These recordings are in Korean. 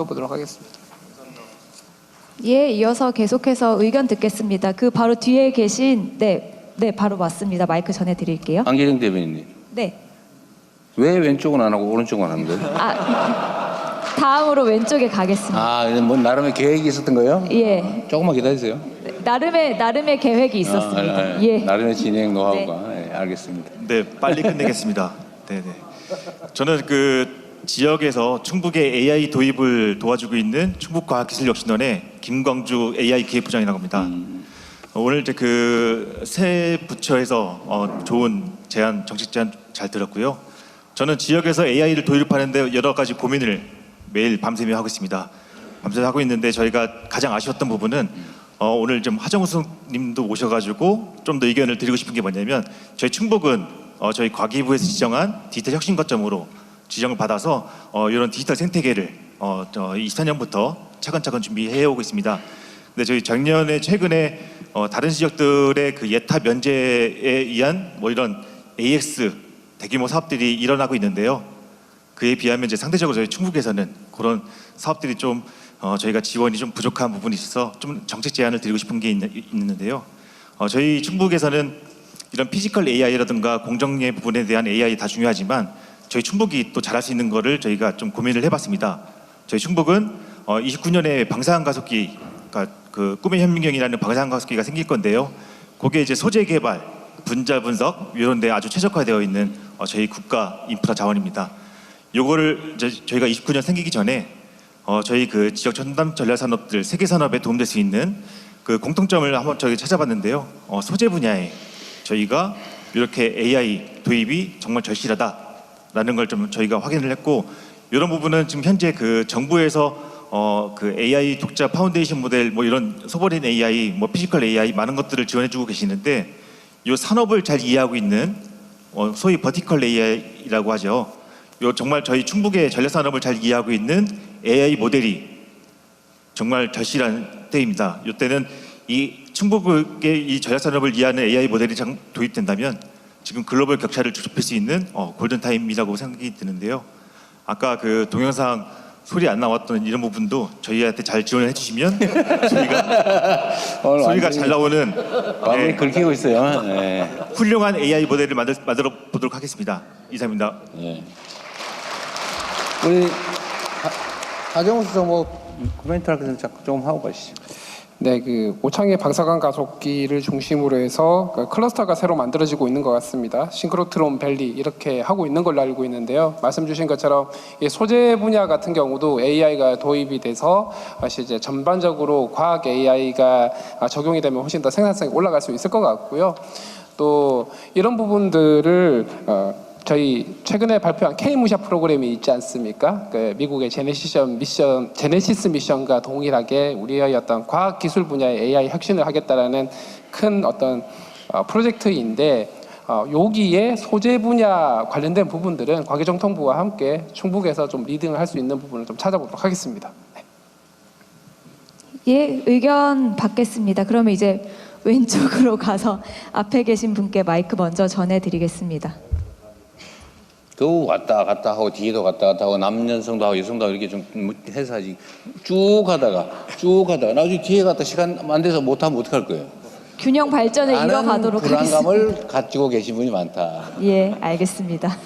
보도록 하겠습니다. 예, 이어서 계속해서 의견 듣겠습니다. 그 바로 뒤에 계신 네, 바로 맞습니다. 마이크 전해드릴게요. 안기정 대변인님. 네. 왜 왼쪽은 안 하고 오른쪽은 하는 거예요? 다음으로 왼쪽에 가겠습니다. 뭐 나름의 계획이 있었던 거예요? 예. 조금만 기다리세요. 나름의 계획이 있었습니다. 예. 나름의 진행 노하우가. 네. 알겠습니다. 네, 빨리 끝내겠습니다. 네네. 저는 그 지역에서 충북의 AI 도입을 도와주고 있는 충북과학기술혁신원의 김광주 AI 기획부장이라고 합니다. 오늘 이제 그 새 부처에서 좋은 제안, 정책 제안 잘 들었고요. 저는 지역에서 AI를 도입하는데 여러 가지 고민을 매일 밤새며 하고 있습니다. 밤새며 하고 있는데 저희가 가장 아쉬웠던 부분은 오늘 좀 하정우 님도 오셔가지고 좀 더 의견을 드리고 싶은 게 뭐냐면 저희 충북은 저희 과기부에서 지정한 디지털 혁신 거점으로 지정을 받아서 이런 디지털 생태계를 24년부터 차근차근 준비해 오고 있습니다. 근데 저희 작년에 최근에 다른 지역들의 그 예타 면제에 의한 뭐 이런 AX 대규모 사업들이 일어나고 있는데요. 그에 비하면 이제 상대적으로 저희 충북에서는 그런 사업들이 좀 저희가 지원이 좀 부족한 부분이 있어서 좀 정책 제안을 드리고 싶은 게 있는데요. 저희 충북에서는 이런 피지컬 AI라든가 공정의 부분에 대한 AI 다 중요하지만 저희 충북이 또 잘할 수 있는 거를 저희가 좀 고민을 해봤습니다. 저희 충북은 29년에 방사능 가속기, 그러니까 그 꿈의 현민경이라는 방사능 가속기가 생길 건데요. 그게 이제 소재 개발, 분자 분석 이런 데 아주 최적화되어 있는 저희 국가 인프라 자원입니다. 요거를 이제 저희가 29년 생기기 전에 저희 그 지역 첨단 전략 산업들 세계 산업에 도움될 수 있는 그 공통점을 한번 저희 찾아봤는데요. 소재 분야에 저희가 이렇게 AI 도입이 정말 절실하다라는 걸 좀 저희가 확인을 했고, 이런 부분은 지금 현재 그 정부에서 그 AI 독자 파운데이션 모델 뭐 이런 소버린 AI, 뭐 피지컬 AI 많은 것들을 지원해주고 계시는데, 이 산업을 잘 이해하고 있는 소위 버티컬 AI라고 하죠. 요 정말 저희 충북의 전략 산업을 잘 이해하고 있는 AI 모델이 정말 절실한 때입니다. 이때는 이 충북의 이 전략 산업을 이해하는 AI 모델이 도입된다면 지금 글로벌 격차를 좁힐 수 있는 골든 타임이라고 생각이 드는데요. 아까 그 동영상 소리 안 나왔던 이런 부분도 저희한테 잘 지원을 해주시면 저희가 소리가 잘 나오는 마음이 긁히고 있어요. 네. 훌륭한 AI 모델을 만들어 보도록 하겠습니다. 이상입니다. 네. 우리 하정우 수석 뭐 코멘트 할 거 좀 하고 가시죠. 네, 그 오창의 방사능 가속기를 중심으로 해서 그 클러스터가 새로 만들어지고 있는 것 같습니다. 싱크로트론 밸리 이렇게 하고 있는 걸로 알고 있는데요. 말씀 주신 것처럼 이 소재 분야 같은 경우도 AI가 도입이 돼서 이제 전반적으로 과학 AI가 적용이 되면 훨씬 더 생산성이 올라갈 수 있을 것 같고요. 또 이런 부분들을 저희 최근에 발표한 K-무샤 프로그램이 있지 않습니까? 그 미국의 제네시스 미션과 동일하게 우리의 어떤 과학 기술 분야의 AI 혁신을 하겠다라는 큰 어떤 프로젝트인데, 여기에 소재 분야 관련된 부분들은 과기정통부와 함께 충북에서 좀 리딩을 할 수 있는 부분을 좀 찾아보도록 하겠습니다. 네. 예, 의견 받겠습니다. 그러면 이제 왼쪽으로 가서 앞에 계신 분께 마이크 먼저 전해드리겠습니다. 그 왔다 갔다 하고 뒤에도 왔다 갔다 하고 남녀성도 하고 여성도 하고 이렇게 좀 해서 하지. 쭉 하다가 나중에 뒤에 갔다 시간 안 돼서 못하면 어떡할 거예요? 균형 발전을 이뤄가도록 하겠습니다. 불안감을 가지고 계신 분이 많다. 예, 알겠습니다.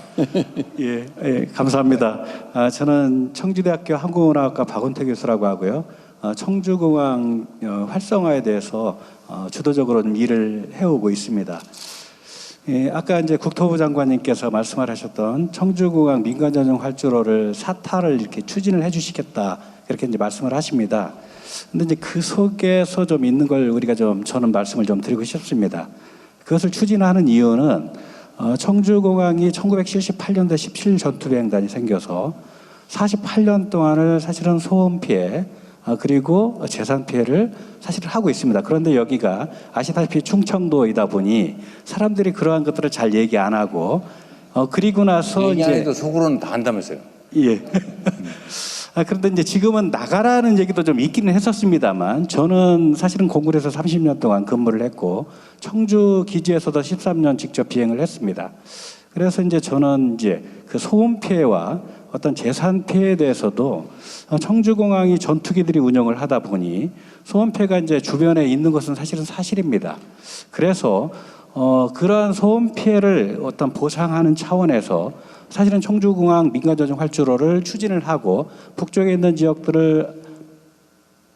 예, 감사합니다. 저는 청주대학교 항공운항학과 박원태 교수라고 하고요. 청주공항 활성화에 대해서 주도적으로 일을 해오고 있습니다. 예, 아까 이제 국토부 장관님께서 말씀하셨던 청주공항 민간전용 활주로를 사타를 이렇게 추진을 해주시겠다 그렇게 이제 말씀을 하십니다. 근데 이제 그 속에서 좀 있는 걸 우리가 저는 말씀을 좀 드리고 싶습니다. 그것을 추진하는 이유는 청주공항이 1978년도에 17전투비행단이 생겨서 48년 동안을 사실은 소음 피해 그리고 재산 피해를 사실 하고 있습니다. 그런데 여기가 아시다시피 충청도이다 보니 사람들이 그러한 것들을 잘 얘기 안 하고 그리고 나서 얘기 안 해도 속으로는 다 한다면서요. 예. 그런데 이제 지금은 나가라는 얘기도 좀 있기는 했었습니다만, 저는 사실은 공군에서 30년 동안 근무를 했고 청주 기지에서도 13년 직접 비행을 했습니다. 그래서 이제 저는 이제 그 소음 피해와 어떤 재산 피해에 대해서도 청주공항이 전투기들이 운영을 하다 보니 소음 피해가 이제 주변에 있는 것은 사실은 사실입니다. 그래서 그러한 소음 피해를 어떤 보상하는 차원에서 사실은 청주공항 민간전용 활주로를 추진을 하고 북쪽에 있는 지역들을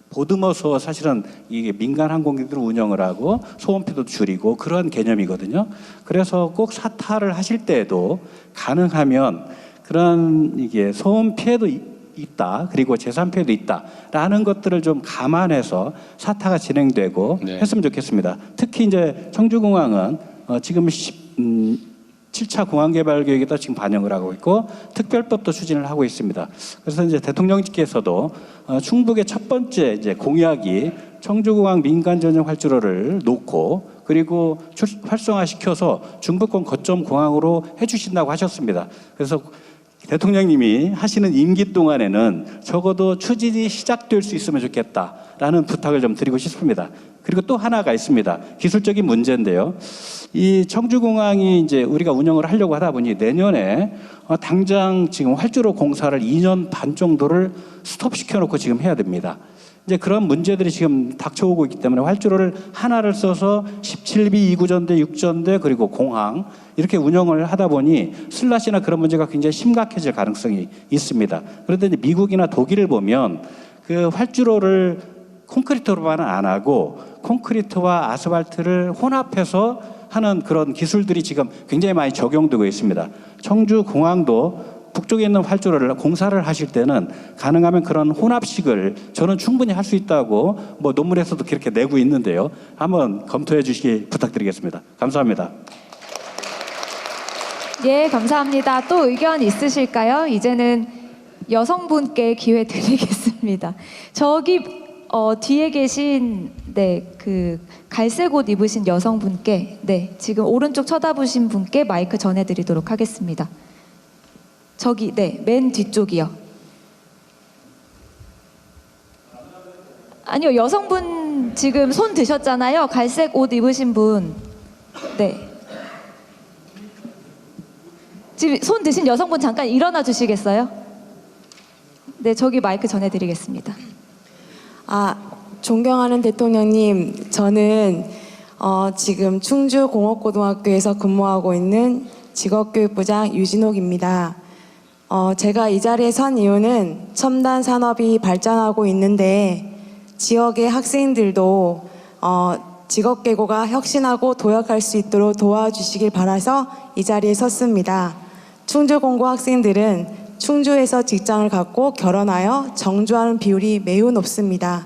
보듬어서 사실은 이게 민간 항공기들을 운영을 하고 소음피도 줄이고 그런 개념이거든요. 그래서 꼭 사타를 하실 때에도 가능하면 그런 이게 소음 피해도 있다, 그리고 재산 피해도 있다라는 것들을 좀 감안해서 사타가 진행되고 네. 했으면 좋겠습니다. 특히 이제 청주공항은 지금 7차 공항개발계획에다 지금 반영을 하고 있고 특별법도 추진을 하고 있습니다. 그래서 이제 대통령께서도 충북의 첫 번째 이제 공약이 청주공항 민간 전용 활주로를 놓고 그리고 활성화시켜서 중부권 거점 공항으로 해주신다고 하셨습니다. 그래서 대통령님이 하시는 임기 동안에는 적어도 추진이 시작될 수 있으면 좋겠다라는 부탁을 좀 드리고 싶습니다. 그리고 또 하나가 있습니다. 기술적인 문제인데요. 이 청주공항이 이제 우리가 운영을 하려고 하다 보니 내년에 당장 지금 활주로 공사를 2년 반 정도를 스톱시켜 놓고 지금 해야 됩니다. 이제 그런 문제들이 지금 닥쳐오고 있기 때문에 활주로를 하나를 써서 17비 2구전대, 6전대 그리고 공항 이렇게 운영을 하다 보니 슬라시나 그런 문제가 굉장히 심각해질 가능성이 있습니다. 그런데 이제 미국이나 독일을 보면 그 활주로를 콘크리트로만 안 하고 콘크리트와 아스팔트를 혼합해서 하는 그런 기술들이 지금 굉장히 많이 적용되고 있습니다. 청주공항도 북쪽에 있는 활주로를 공사를 하실 때는 가능하면 그런 혼합식을 저는 충분히 할 수 있다고 뭐 논문에서도 그렇게 내고 있는데요. 한번 검토해 주시기 부탁드리겠습니다. 감사합니다. 예, 감사합니다. 또 의견 있으실까요? 이제는 여성분께 기회 드리겠습니다. 저기 뒤에 계신 그 갈색 옷 입으신 여성분께 지금 오른쪽 쳐다보신 분께 마이크 전해드리도록 하겠습니다. 저기 맨 뒤쪽이요. 아니요, 여성분 지금 손 드셨잖아요. 갈색 옷 입으신 분. 지금 손 드신 여성분 잠깐 일어나 주시겠어요? 저기 마이크 전해드리겠습니다. 존경하는 대통령님, 저는 지금 충주공업고등학교에서 근무하고 있는 직업교육부장 유진옥입니다. 제가 이 자리에 선 이유는 첨단 산업이 발전하고 있는데 지역의 학생들도 직업계고가 혁신하고 도약할 수 있도록 도와주시길 바라서 이 자리에 섰습니다. 충주공고 학생들은 충주에서 직장을 갖고 결혼하여 정주하는 비율이 매우 높습니다.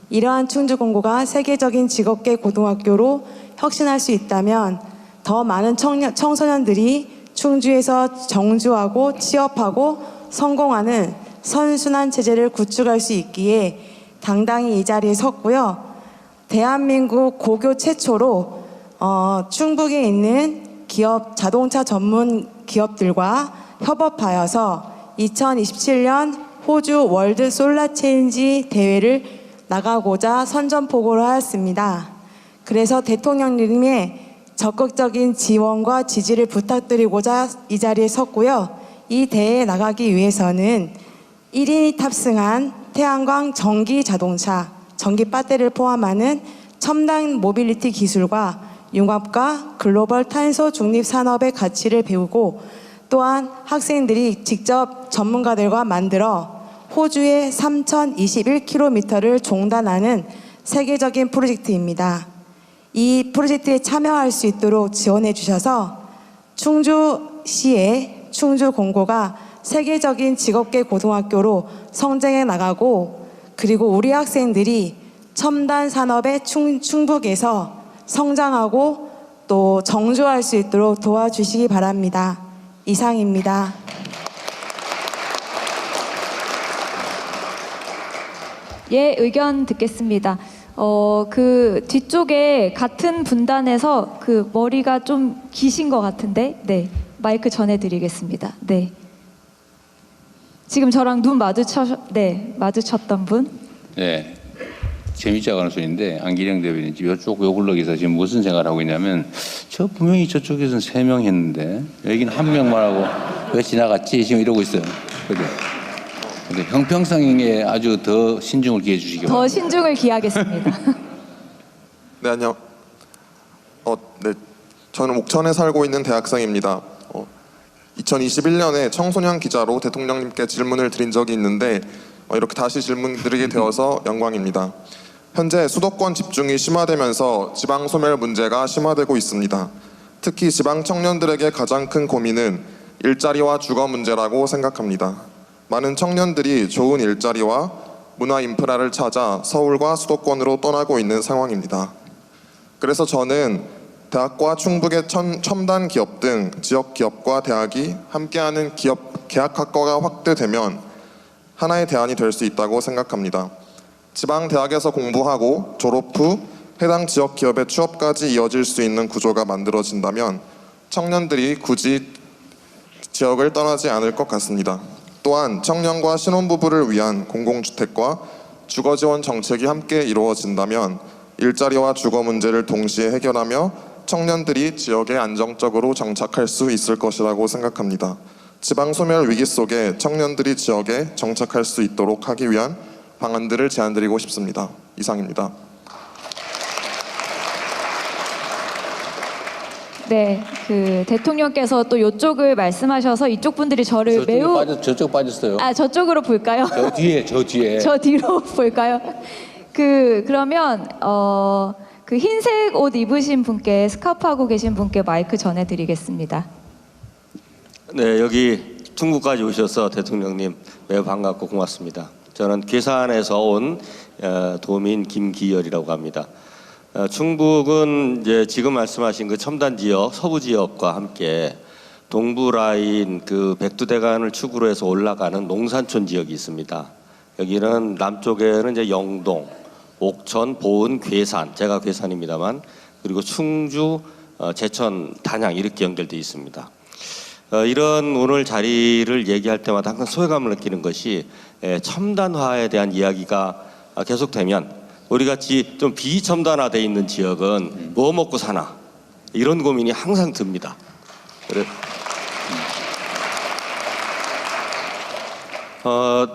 이러한 충주공고가 세계적인 직업계 고등학교로 혁신할 수 있다면 더 많은 청소년들이 충주에서 정주하고 취업하고 성공하는 선순환 체제를 구축할 수 있기에 당당히 이 자리에 섰고요. 대한민국 고교 최초로 충북에 있는 기업 자동차 전문 기업들과 협업하여서 2027년 호주 월드 솔라 체인지 대회를 나가고자 선전포고를 하였습니다. 그래서 대통령님의 적극적인 지원과 지지를 부탁드리고자 이 자리에 섰고요. 이 대회에 나가기 위해서는 1인이 탑승한 태양광 전기 자동차, 전기 배터리를 포함하는 첨단 모빌리티 기술과 융합과 글로벌 탄소 중립 산업의 가치를 배우고 또한 학생들이 직접 전문가들과 만들어 호주의 3,021km를 종단하는 세계적인 프로젝트입니다. 이 프로젝트에 참여할 수 있도록 지원해 주셔서 충주시의 충주공고가 세계적인 직업계 고등학교로 성장해 나가고 그리고 우리 학생들이 첨단 산업의 충북에서 성장하고 또 정주할 수 있도록 도와주시기 바랍니다. 이상입니다. 예, 의견 듣겠습니다. 그 뒤쪽에 같은 분단에서 그 머리가 좀 기신 것 같은데, 마이크 전해드리겠습니다. 지금 저랑 눈 마주쳤던 분. 네. 재밌지 않은 소리인데 안기령 대변인 이쪽 요글럭에서 지금 무슨 생각을 하고 있냐면 저 분명히 저쪽에서는 3명 했는데 여기는 1명만 하고 왜 지나갔지 지금 이러고 있어요. 그래. 근데 형평성에 아주 더 신중을 기해 주시기 바랍니다. 더 신중을 기하겠습니다. 네, 안녕. 네, 저는 옥천에 살고 있는 대학생입니다. 2021년에 청소년 기자로 대통령님께 질문을 드린 적이 있는데 이렇게 다시 질문 드리게 되어서 영광입니다. 현재 수도권 집중이 심화되면서 지방 소멸 문제가 심화되고 있습니다. 특히 지방 청년들에게 가장 큰 고민은 일자리와 주거 문제라고 생각합니다. 많은 청년들이 좋은 일자리와 문화 인프라를 찾아 서울과 수도권으로 떠나고 있는 상황입니다. 그래서 저는 대학과 충북의 첨단 기업 등 지역 기업과 대학이 함께하는 계약학과가 확대되면 하나의 대안이 될 수 있다고 생각합니다. 지방 대학에서 공부하고 졸업 후 해당 지역 기업의 취업까지 이어질 수 있는 구조가 만들어진다면 청년들이 굳이 지역을 떠나지 않을 것 같습니다. 또한 청년과 신혼부부를 위한 공공주택과 주거지원 정책이 함께 이루어진다면 일자리와 주거 문제를 동시에 해결하며 청년들이 지역에 안정적으로 정착할 수 있을 것이라고 생각합니다. 지방 소멸 위기 속에 청년들이 지역에 정착할 수 있도록 하기 위한 방안들을 제안드리고 싶습니다. 이상입니다. 네, 그 대통령께서 또 이쪽을 말씀하셔서 이쪽 분들이 저를 매우 저쪽 빠졌어요. 저쪽으로 볼까요? 저 뒤에. 저 뒤로 볼까요? 그러면 그 흰색 옷 입으신 분께 스카프하고 계신 분께 마이크 전해드리겠습니다. 네, 여기 충북까지 오셔서 대통령님 매우 반갑고 고맙습니다. 저는 괴산에서 온 도민 김기열이라고 합니다. 충북은 이제 지금 말씀하신 그 첨단 지역, 서부 지역과 함께 동부 라인 그 백두대간을 축으로 해서 올라가는 농산촌 지역이 있습니다. 여기는 남쪽에는 이제 영동, 옥천, 보은, 괴산, 제가 괴산입니다만, 그리고 충주, 제천, 단양 이렇게 연결되어 있습니다. 이런 오늘 자리를 얘기할 때마다 항상 소외감을 느끼는 것이 첨단화에 대한 이야기가 계속되면 우리 같이 좀 비첨단화되어 있는 지역은 뭐 먹고 사나 이런 고민이 항상 듭니다.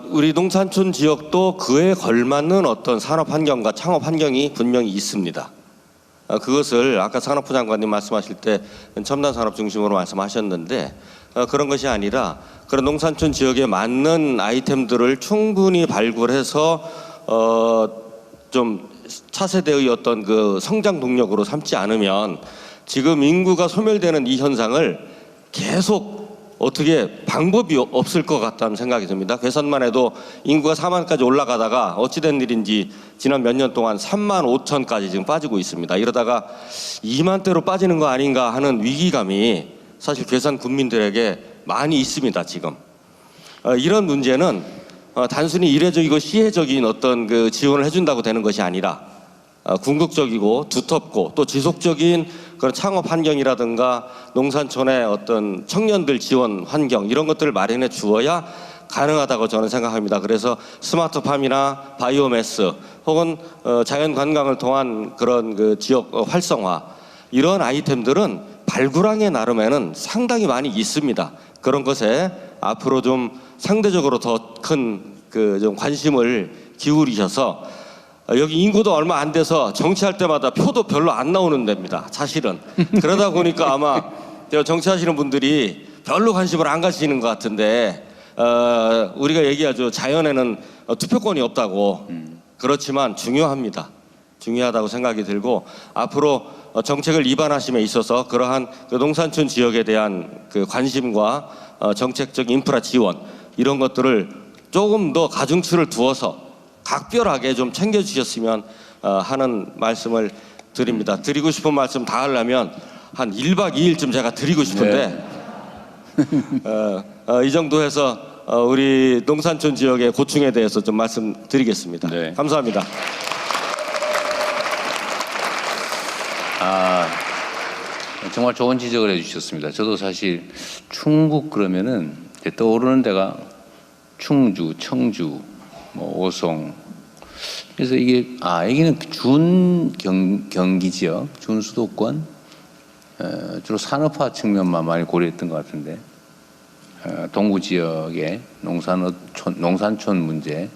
우리 농산촌 지역도 그에 걸맞는 어떤 산업 환경과 창업 환경이 분명히 있습니다. 그것을 아까 산업부 장관님 말씀하실 때 첨단 산업 중심으로 말씀하셨는데 그런 것이 아니라 그런 농산촌 지역에 맞는 아이템들을 충분히 발굴해서 좀 차세대의 어떤 그 성장 동력으로 삼지 않으면 지금 인구가 소멸되는 이 현상을 계속 어떻게 방법이 없을 것 같다는 생각이 듭니다. 괴산만 해도 인구가 4만까지 올라가다가 어찌된 일인지 지난 몇 년 동안 3만 5천까지 지금 빠지고 있습니다. 이러다가 2만대로 빠지는 거 아닌가 하는 위기감이 사실 괴산 군민들에게 많이 있습니다. 지금 이런 문제는 단순히 일회적이고 시혜적인 어떤 그 지원을 해준다고 되는 것이 아니라 궁극적이고 두텁고 또 지속적인 그런 창업 환경이라든가 농산촌의 어떤 청년들 지원 환경 이런 것들을 마련해 주어야 가능하다고 저는 생각합니다. 그래서 스마트팜이나 바이오매스 혹은 자연 관광을 통한 그런 그 지역 활성화 이런 아이템들은 발굴하기에 나름에는 상당히 많이 있습니다. 그런 것에 앞으로 좀 상대적으로 더 큰 그 좀 관심을 기울이셔서 여기 인구도 얼마 안 돼서 정치할 때마다 표도 별로 안 나오는 데입니다. 사실은 그러다 보니까 아마 정치하시는 분들이 별로 관심을 안 가지시는 것 같은데 우리가 얘기하죠. 자연에는 투표권이 없다고. 그렇지만 중요합니다. 중요하다고 생각이 들고 앞으로 정책을 입안하심에 있어서 그러한 그 농산촌 지역에 대한 그 관심과 정책적 인프라 지원 이런 것들을 조금 더 가중치를 두어서 각별하게 좀 챙겨주셨으면 하는 말씀을 드립니다. 드리고 싶은 말씀 다 하려면 한 1박 2일쯤 제가 드리고 싶은데 이 정도 해서 우리 농산촌 지역의 고충에 대해서 좀 말씀드리겠습니다. 네. 감사합니다. 정말 좋은 지적을 해주셨습니다. 저도 사실 충북 그러면은 떠오르는 데가 충주, 청주, 뭐 오송. 그래서 이게 여기는 준 경기 지역, 준 수도권 주로 산업화 측면만 많이 고려했던 것 같은데 동구 지역의 농산촌 문제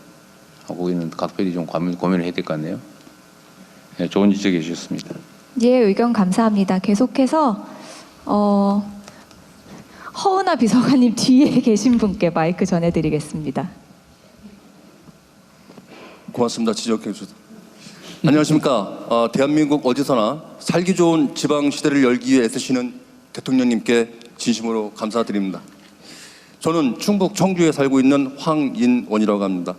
하고 있는 각별히 좀 고민을 해야 될 것 같네요. 네, 좋은 지적해 주셨습니다. 예, 의견 감사합니다. 계속해서 허은하 비서관님 뒤에 계신 분께 마이크 전해드리겠습니다. 고맙습니다. 지적해 주셔서. 안녕하십니까. 대한민국 어디서나 살기 좋은 지방 시대를 열기 위해 애쓰시는 대통령님께 진심으로 감사드립니다. 저는 충북 청주에 살고 있는 황인원이라고 합니다.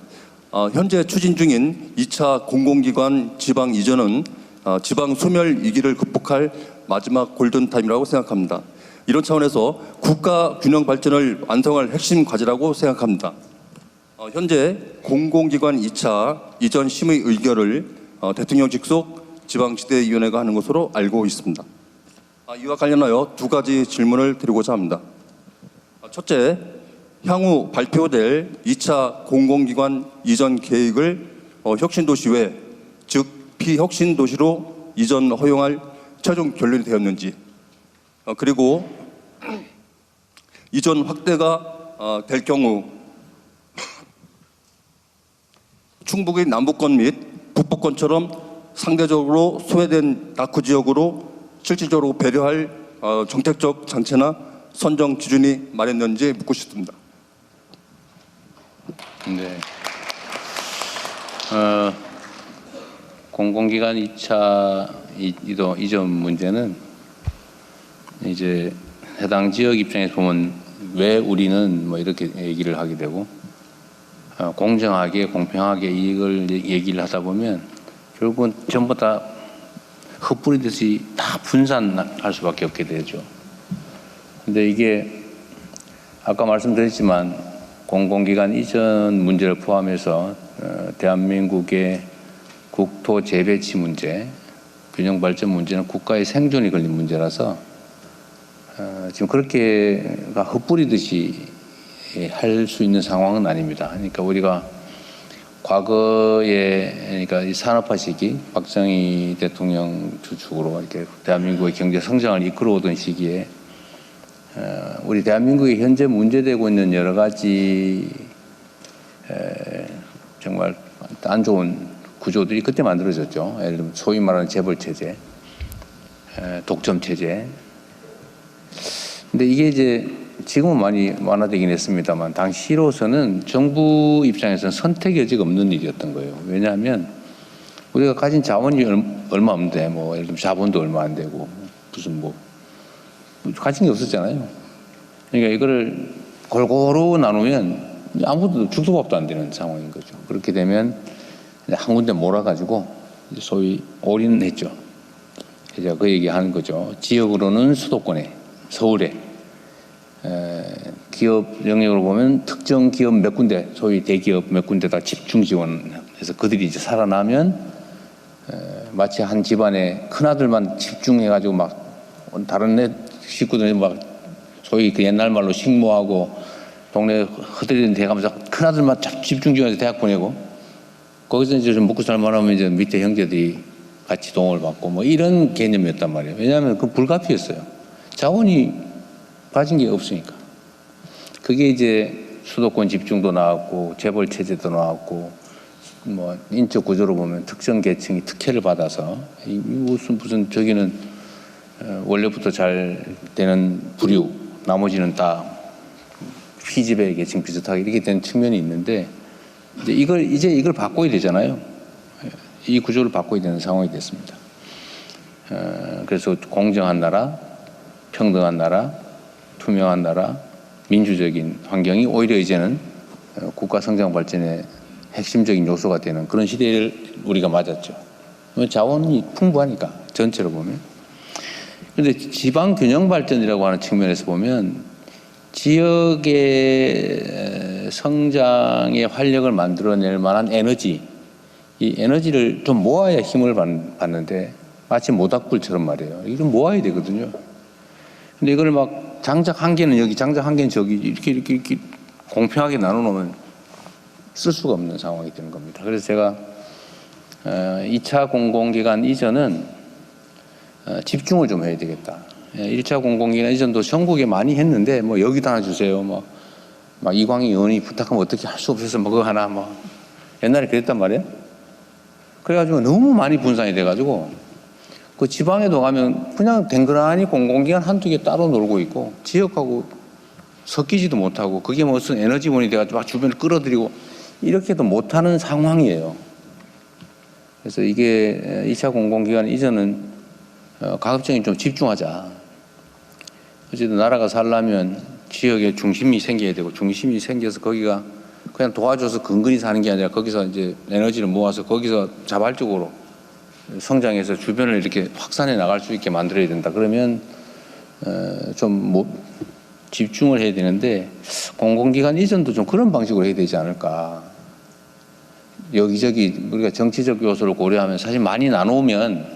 현재 추진 중인 2차 공공기관 지방 이전은 지방 소멸 위기를 극복할 마지막 골든타임이라고 생각합니다. 이런 차원에서 국가 균형 발전을 완성할 핵심 과제라고 생각합니다. 현재 공공기관 2차 이전 심의 의결을 대통령 직속 지방지대위원회가 하는 것으로 알고 있습니다. 이와 관련하여 두 가지 질문을 드리고자 합니다. 첫째, 향후 발표될 2차 공공기관 이전 계획을 혁신도시 외, 즉 비혁신도시로 이전 허용할 최종 결론이 되었는지, 그리고 이전 확대가 될 경우 충북의 남부권 및 북부권처럼 상대적으로 소외된 다크 지역으로 실질적으로 배려할 정책적 장치나 선정 기준이 마련됐는지 묻고 싶습니다. 네. 공공기관 2차 이전 문제는 이제 해당 지역 입장에서 보면 왜 우리는 뭐 이렇게 얘기를 하게 되고 공정하게 공평하게 이걸 얘기를 하다 보면 결국은 전부 다 흩뿌리듯이 다 분산할 수밖에 없게 되죠. 근데 이게 아까 말씀드렸지만 공공기관 이전 문제를 포함해서 대한민국의 국토 재배치 문제, 균형 발전 문제는 국가의 생존이 걸린 문제라서 지금 그렇게가 흩뿌리듯이 할 수 있는 상황은 아닙니다. 그러니까 우리가 과거에 그러니까 이 산업화 시기 박정희 대통령 주축으로 이렇게 대한민국의 경제 성장을 이끌어오던 시기에 우리 대한민국이 현재 문제되고 있는 여러 가지 정말 안 좋은 구조들이 그때 만들어졌죠. 예를 들면 소위 말하는 재벌 체제, 독점 체제. 근데 이게 이제 지금은 많이 완화되긴 했습니다만 당시로서는 정부 입장에서는 선택 여지가 없는 일이었던 거예요. 왜냐하면 우리가 가진 자원이 얼마 없는데 뭐 예를 들면 자본도 얼마 안 되고 무슨 뭐 가진 게 없었잖아요. 그러니까 이거를 골고루 나누면 아무도 죽도밥도 안 되는 상황인 거죠. 그렇게 되면 한 군데 몰아가지고 소위 올인했죠. 제가 그 얘기하는 거죠. 지역으로는 수도권에, 서울에, 기업 영역으로 보면 특정 기업 몇 군데, 소위 대기업 몇 군데다 집중 지원해서 그들이 이제 살아나면 마치 한 집안에 큰 아들만 집중해가지고 막 다른 애 식구들 막 소위 그 옛날 말로 식모하고 동네 흐드리는 데 가면서 큰 아들만 집중 지원해서 대학 보내고 거기서 이제 좀 먹고 살만하면 이제 밑에 형제들이 같이 도움을 받고 뭐 이런 개념이었단 말이에요. 왜냐하면 그 불가피했어요. 자원이 가진 게 없으니까. 그게 이제 수도권 집중도 나왔고 재벌 체제도 나왔고 뭐 인적 구조로 보면 특정 계층이 특혜를 받아서 무슨 저기는 원래부터 잘 되는 부류 나머지는 다 피지배 계층 비슷하게 이렇게 된 측면이 있는데 이제 이걸 바꿔야 되잖아요. 이 구조를 바꿔야 되는 상황이 됐습니다. 그래서 공정한 나라, 평등한 나라, 투명한 나라, 민주적인 환경이 오히려 이제는 국가 성장 발전의 핵심적인 요소가 되는 그런 시대를 우리가 맞았죠. 자원이 풍부하니까 전체로 보면. 그런데 지방 균형 발전이라고 하는 측면에서 보면 지역의 성장의 활력을 만들어낼 만한 에너지, 이 에너지를 좀 모아야 힘을 받는데 마치 모닥불처럼 말이에요. 이걸 좀 모아야 되거든요. 근데 이걸 막 장작 한 개는 여기, 장작 한 개는 저기 이렇게 공평하게 나눠놓으면 쓸 수가 없는 상황이 되는 겁니다. 그래서 제가 2차 공공기관 이전은 집중을 좀 해야 되겠다. 1차 공공기관 이전도 전국에 많이 했는데 뭐 여기다 하나 주세요. 뭐 막 이광희 의원이 부탁하면 어떻게 할 수 없어서 뭐 그거 하나 뭐 옛날에 그랬단 말이에요. 그래가지고 너무 많이 분산이 돼가지고 그 지방에도 가면 그냥 댕그라니 공공기관 한두 개 따로 놀고 있고 지역하고 섞이지도 못하고 그게 무슨 에너지원이 돼가지고 막 주변을 끌어들이고 이렇게도 못하는 상황이에요. 그래서 이게 2차 공공기관 이전은 가급적이 좀 집중하자. 어쨌든 나라가 살려면 지역에 중심이 생겨야 되고 중심이 생겨서 거기가 그냥 도와줘서 근근히 사는 게 아니라 거기서 이제 에너지를 모아서 거기서 자발적으로 성장해서 주변을 이렇게 확산해 나갈 수 있게 만들어야 된다. 그러면 좀 집중을 해야 되는데 공공기관 이전도 좀 그런 방식으로 해야 되지 않을까. 여기저기 우리가 정치적 요소를 고려하면 사실 많이 나누면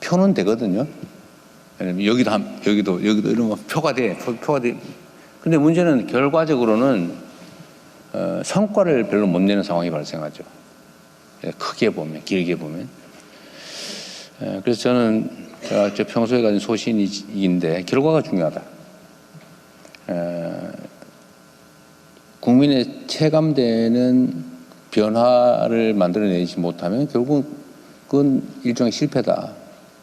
표는 되거든요. 여기도 이러면 표가 돼. 근데 문제는 결과적으로는 성과를 별로 못 내는 상황이 발생하죠. 크게 보면, 길게 보면. 그래서 저는 제가 평소에 가진 소신인데 결과가 중요하다. 국민의 체감되는 변화를 만들어내지 못하면 결국은 그건 일종의 실패다.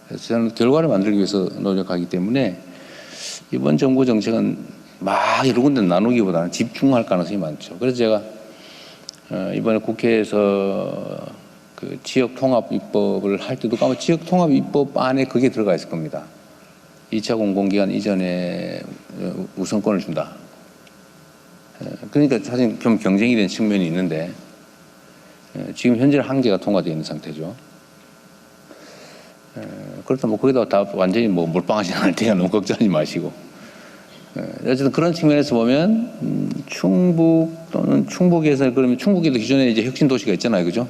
그래서 저는 결과를 만들기 위해서 노력하기 때문에 이번 정부 정책은 막 여러 군데 나누기보다는 집중할 가능성이 많죠. 그래서 제가 이번에 국회에서 그 지역 통합 입법을 할 때도 아마 지역 통합 입법 안에 그게 들어가 있을 겁니다. 2차 공공기관 이전에 우선권을 준다. 그러니까 사실 좀 경쟁이 된 측면이 있는데 지금 현재 한 개가 통과되어 있는 상태죠. 그렇다면 뭐 거기다가 다 완전히 뭐 몰빵하지 않을 테니까 너무 걱정하지 마시고. 어쨌든 그런 측면에서 보면 충북 또는 충북에서 그러면 충북에도 기존에 이제 혁신 도시가 있잖아요, 그죠?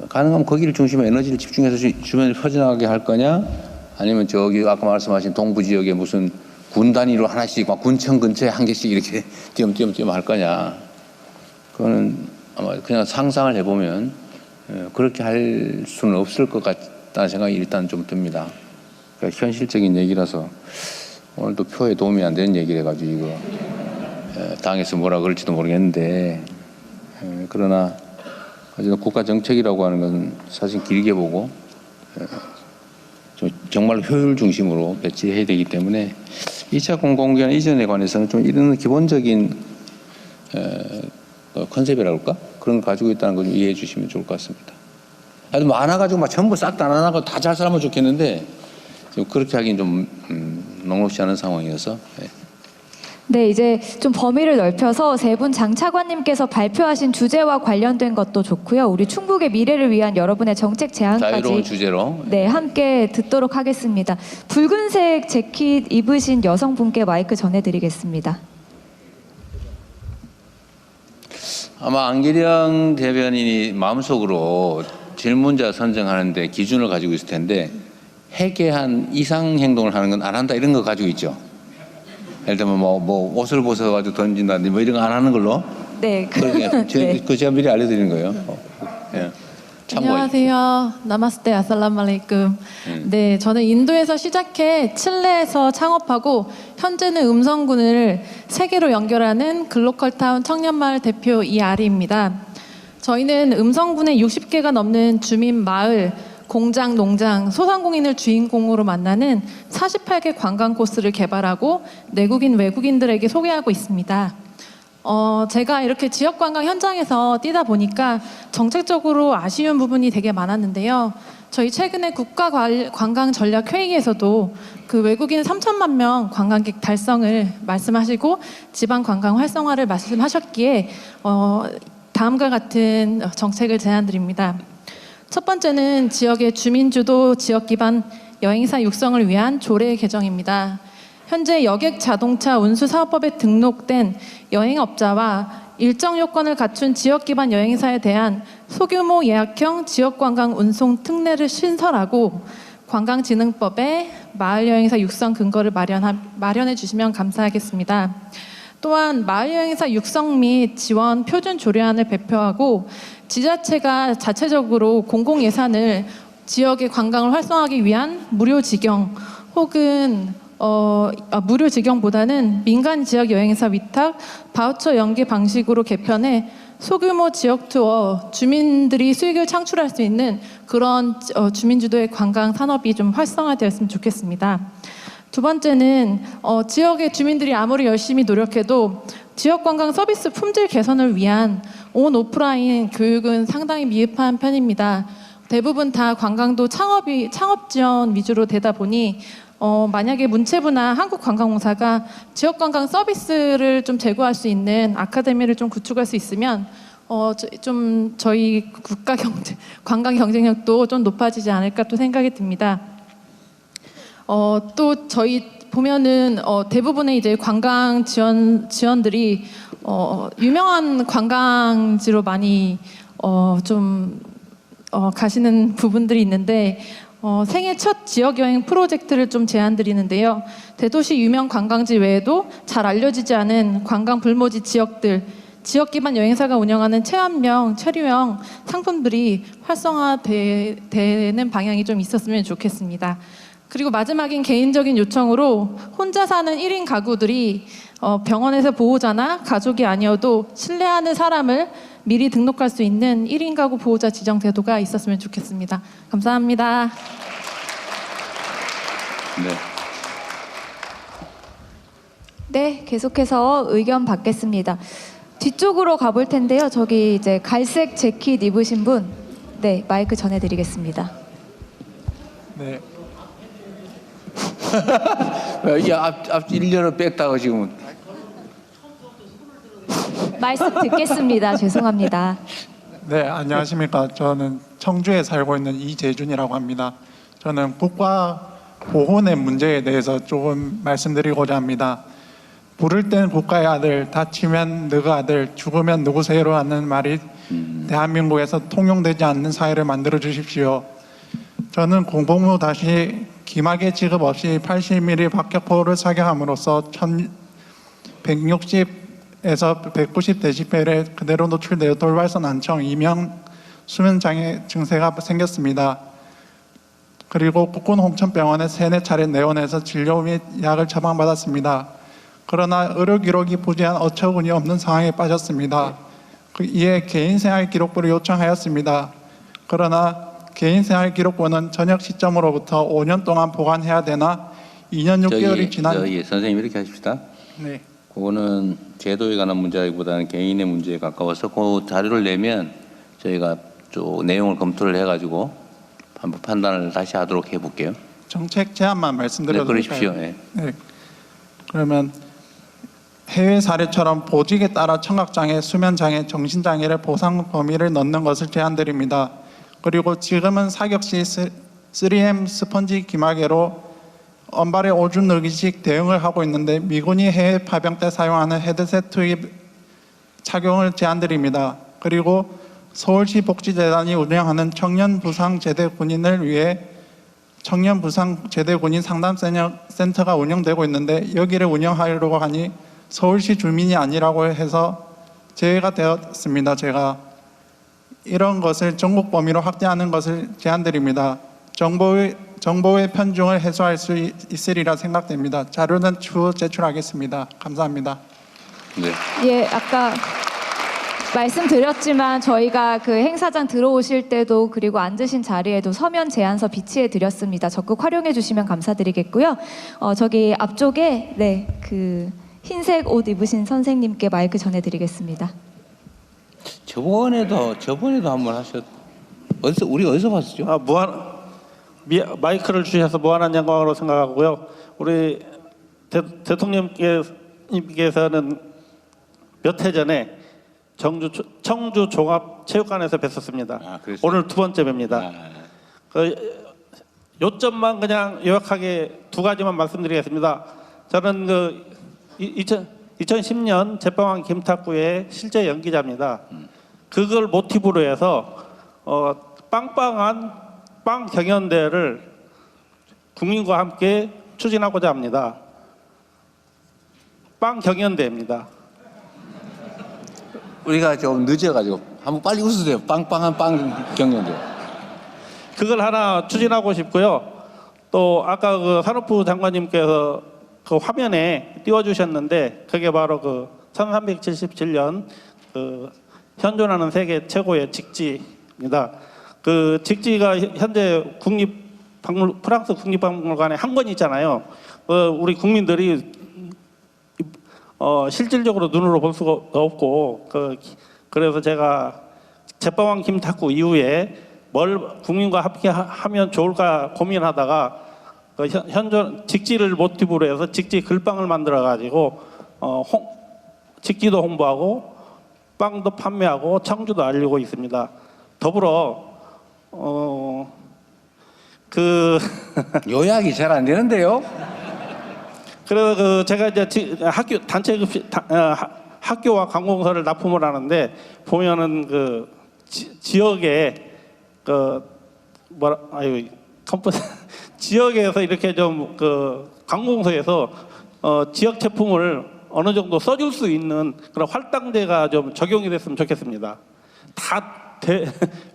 가능하면 거기를 중심으로 에너지를 집중해서 주변을 퍼져나가게 할 거냐, 아니면 저기 아까 말씀하신 동부 지역에 무슨 군 단위로 하나씩 막 군청 근처에 한 개씩 이렇게 띄엄띄엄 할 거냐? 그거는 아마 그냥 상상을 해보면 그렇게 할 수는 없을 것 같다는 생각이 일단 좀 듭니다. 그러니까 현실적인 얘기라서. 오늘도 표에 도움이 안 되는 얘기를 해가지고 이거 당에서 뭐라 그럴지도 모르겠는데 그러나 어쨌든 국가 정책이라고 하는 것은 사실 길게 보고 좀 정말 효율 중심으로 배치해야 되기 때문에 2차 공공기관 이전에 관해서는 좀 이런 기본적인 컨셉이라고 할까? 그런 거 가지고 있다는 걸 좀 이해해 주시면 좋을 것 같습니다. 아주 많아가지고 막 전부 싹 다 안 하고 다 잘 살면 좋겠는데 지금 그렇게 하긴 좀 녹록지 않은 상황이어서. 네, 이제 좀 범위를 넓혀서 세 분 장 차관님께서 발표하신 주제와 관련된 것도 좋고요. 우리 충북의 미래를 위한 여러분의 정책 제안까지 자유로운 주제로. 네, 함께 듣도록 하겠습니다. 붉은색 재킷 입으신 여성분께 마이크 전해드리겠습니다. 아마 안기령 대변인이 마음속으로 질문자 선정하는데 기준을 가지고 있을 텐데 해괴한 이상 행동을 하는 건 안 한다 이런 거 가지고 있죠. 예를 들면 뭐 옷을 벗어가지고 던진다든지 뭐 이런 거 안 하는 걸로. 네. 그 제가 미리 알려드리는 거예요. 예. 안녕하세요. 나마스테 아살라말레이쿰. 네, 저는 인도에서 시작해 칠레에서 창업하고 현재는 음성군을 세계로 연결하는 글로컬타운 청년마을 대표 이아리입니다. 저희는 음성군의 60개가 넘는 주민 마을, 공장, 농장, 소상공인을 주인공으로 만나는 48개 관광 코스를 개발하고 내국인, 외국인들에게 소개하고 있습니다. 제가 이렇게 지역 관광 현장에서 뛰다 보니까 정책적으로 아쉬운 부분이 되게 많았는데요. 저희 최근에 국가 관광 전략 회의에서도 그 외국인 3천만 명 관광객 달성을 말씀하시고 지방 관광 활성화를 말씀하셨기에 다음과 같은 정책을 제안드립니다. 첫 번째는 지역의 주민주도 지역 기반 여행사 육성을 위한 조례 개정입니다. 현재 여객 자동차 운수 사업법에 등록된 여행업자와 일정 요건을 갖춘 지역 기반 여행사에 대한 소규모 예약형 지역 관광 운송 특례를 신설하고 관광진흥법에 마을 여행사 육성 근거를 마련해 주시면 감사하겠습니다. 또한 마을 여행사 육성 및 지원 표준 조례안을 배표하고 지자체가 자체적으로 공공 예산을 지역의 관광을 활성화하기 위한 무료 직영 혹은 무료 직영보다는 민간 지역 여행사 위탁 바우처 연계 방식으로 개편해 소규모 지역 투어 주민들이 수익을 창출할 수 있는 그런 주민 주도의 관광 산업이 좀 활성화되었으면 좋겠습니다. 두 번째는 지역의 주민들이 아무리 열심히 노력해도 지역 관광 서비스 품질 개선을 위한 온 오프라인 교육은 상당히 미흡한 편입니다. 대부분 다 관광도 창업 지원 위주로 되다 보니 만약에 문체부나 한국관광공사가 지역관광 서비스를 좀 제공할 수 있는 아카데미를 좀 구축할 수 있으면 좀 저희 국가 관광 경쟁력도 좀 높아지지 않을까 또 생각이 듭니다. 또 저희 보면은 대부분의 이제 관광 지원들이 유명한 관광지로 많이 가시는 부분들이 있는데 생애 첫 지역 여행 프로젝트를 좀 제안드리는데요. 대도시 유명 관광지 외에도 잘 알려지지 않은 관광 불모지 지역들, 지역 기반 여행사가 운영하는 체류형 상품들이 활성화되는 방향이 좀 있었으면 좋겠습니다. 그리고 마지막인 개인적인 요청으로 혼자 사는 1인 가구들이 병원에서 보호자나 가족이 아니어도 신뢰하는 사람을 미리 등록할 수 있는 1인 가구 보호자 지정 제도가 있었으면 좋겠습니다. 감사합니다. 네. 네, 계속해서 의견 받겠습니다. 뒤쪽으로 가볼 텐데요. 저기 이제 갈색 재킷 입으신 분, 네, 마이크 전해드리겠습니다. 네. 앞 1년을 뺐다가 지금 말씀 듣겠습니다. 죄송합니다. 네, 안녕하십니까. 저는 청주에 살고 있는 이재준이라고 합니다. 저는 국가 보훈의 문제에 대해서 조금 말씀드리고자 합니다. 부를 땐 국가의 아들, 다치면 너가 아들, 죽으면 누구세요로 하는 말이 대한민국에서 통용되지 않는 사회를 만들어 주십시오. 저는 공복무 다시 기막의 지급 없이 80mm 박격포를 사격함으로써 160에서 190dB에 그대로 노출되어 돌발선 난청, 이명 수면장애 증세가 생겼습니다. 그리고 국군 홍천병원에 3-4차례 내원해서 진료 및 약을 처방받았습니다. 그러나 의료 기록이 부재한 어처구니 없는 상황에 빠졌습니다. 이에 개인생활 기록부를 요청하였습니다. 그러나 개인생활 기록부는 전역 시점으로부터 5년 동안 보관해야 되나 2년 6개월이 지난 선생님 이렇게 하십시다. 네. 그거는 제도에 관한 문제라기보다는 개인의 문제에 가까워서 그 자료를 내면 저희가 쭉 내용을 검토를 해가지고 한번 판단을 다시 하도록 해볼게요. 정책 제안만 말씀드려도 네, 그러십시오. 될까요? 네. 그러면 해외 사례처럼 보직에 따라 청각장애, 수면장애, 정신장애를 보상 범위를 넣는 것을 제안드립니다. 그리고 지금은 사격 시 3M 스펀지 기마개로 언발에 오줌 늘기식 대응을 하고 있는데 미군이 해외 파병 때 사용하는 헤드셋 투입 착용을 제안드립니다. 그리고 서울시 복지재단이 운영하는 청년부상제대 군인을 위해 청년부상제대 군인 상담센터가 운영되고 있는데 여기를 운영하려고 하니 서울시 주민이 아니라고 해서 제외가 되었습니다. 제가 이런 것을 전국 범위로 확대하는 것을 제안드립니다. 정보의 편중을 해소할 수 있으리라 생각됩니다. 자료는 추후 제출하겠습니다. 감사합니다. 네. 예, 아까 말씀드렸지만 저희가 그 행사장 들어오실 때도 그리고 앉으신 자리에도 서면 제안서 비치해 드렸습니다. 적극 활용해 주시면 감사드리겠고요. 저기 앞쪽에 네, 그 흰색 옷 입으신 선생님께 마이크 전해드리겠습니다. 저번에도 한번 하셨. 우리 어디서 봤었죠? 마이크를 주셔서 무한한 영광으로 생각하고요. 우리 대통령께서는 몇 해 전에 청주 종합체육관에서 뵀었습니다. 오늘 두 번째 뵙니다. 요점만 그냥 요약하게 두 가지만 말씀드리겠습니다. 저는 2010년 제빵왕 김탁구의 실제 연기자입니다. 그걸 모티브로 해서 빵빵한 빵 경연대회를 국민과 함께 추진하고자 합니다. 빵 경연대회입니다. 우리가 좀 늦어가지고 한번 빨리 웃으세요. 빵빵한 빵 경연대. 그걸 하나 추진하고 싶고요. 또 아까 그 산업부 장관님께서 그 화면에 띄워주셨는데 그게 바로 그 1377년 그 현존하는 세계 최고의 직지입니다. 그 직지가 현재 프랑스 국립박물관에 한 권 있잖아요. 우리 국민들이 실질적으로 눈으로 볼 수가 없고 그래서 제가 제빵왕 김탁구 이후에 뭘 국민과 함께 하면 좋을까 고민하다가 현존 직지를 모티브로 해서 직지 글빵을 만들어 가지고 직지도 홍보하고 빵도 판매하고 청주도 알리고 있습니다. 더불어 요약이 잘 안 되는데요. 그래서 제가 이제 학교 단체 급식 학교와 관공서를 납품을 하는데 보면은 지역에 지역에서 이렇게 좀 관공서에서 지역 제품을 어느 정도 써줄 수 있는 그런 할당제가 좀 적용이 됐으면 좋겠습니다. 다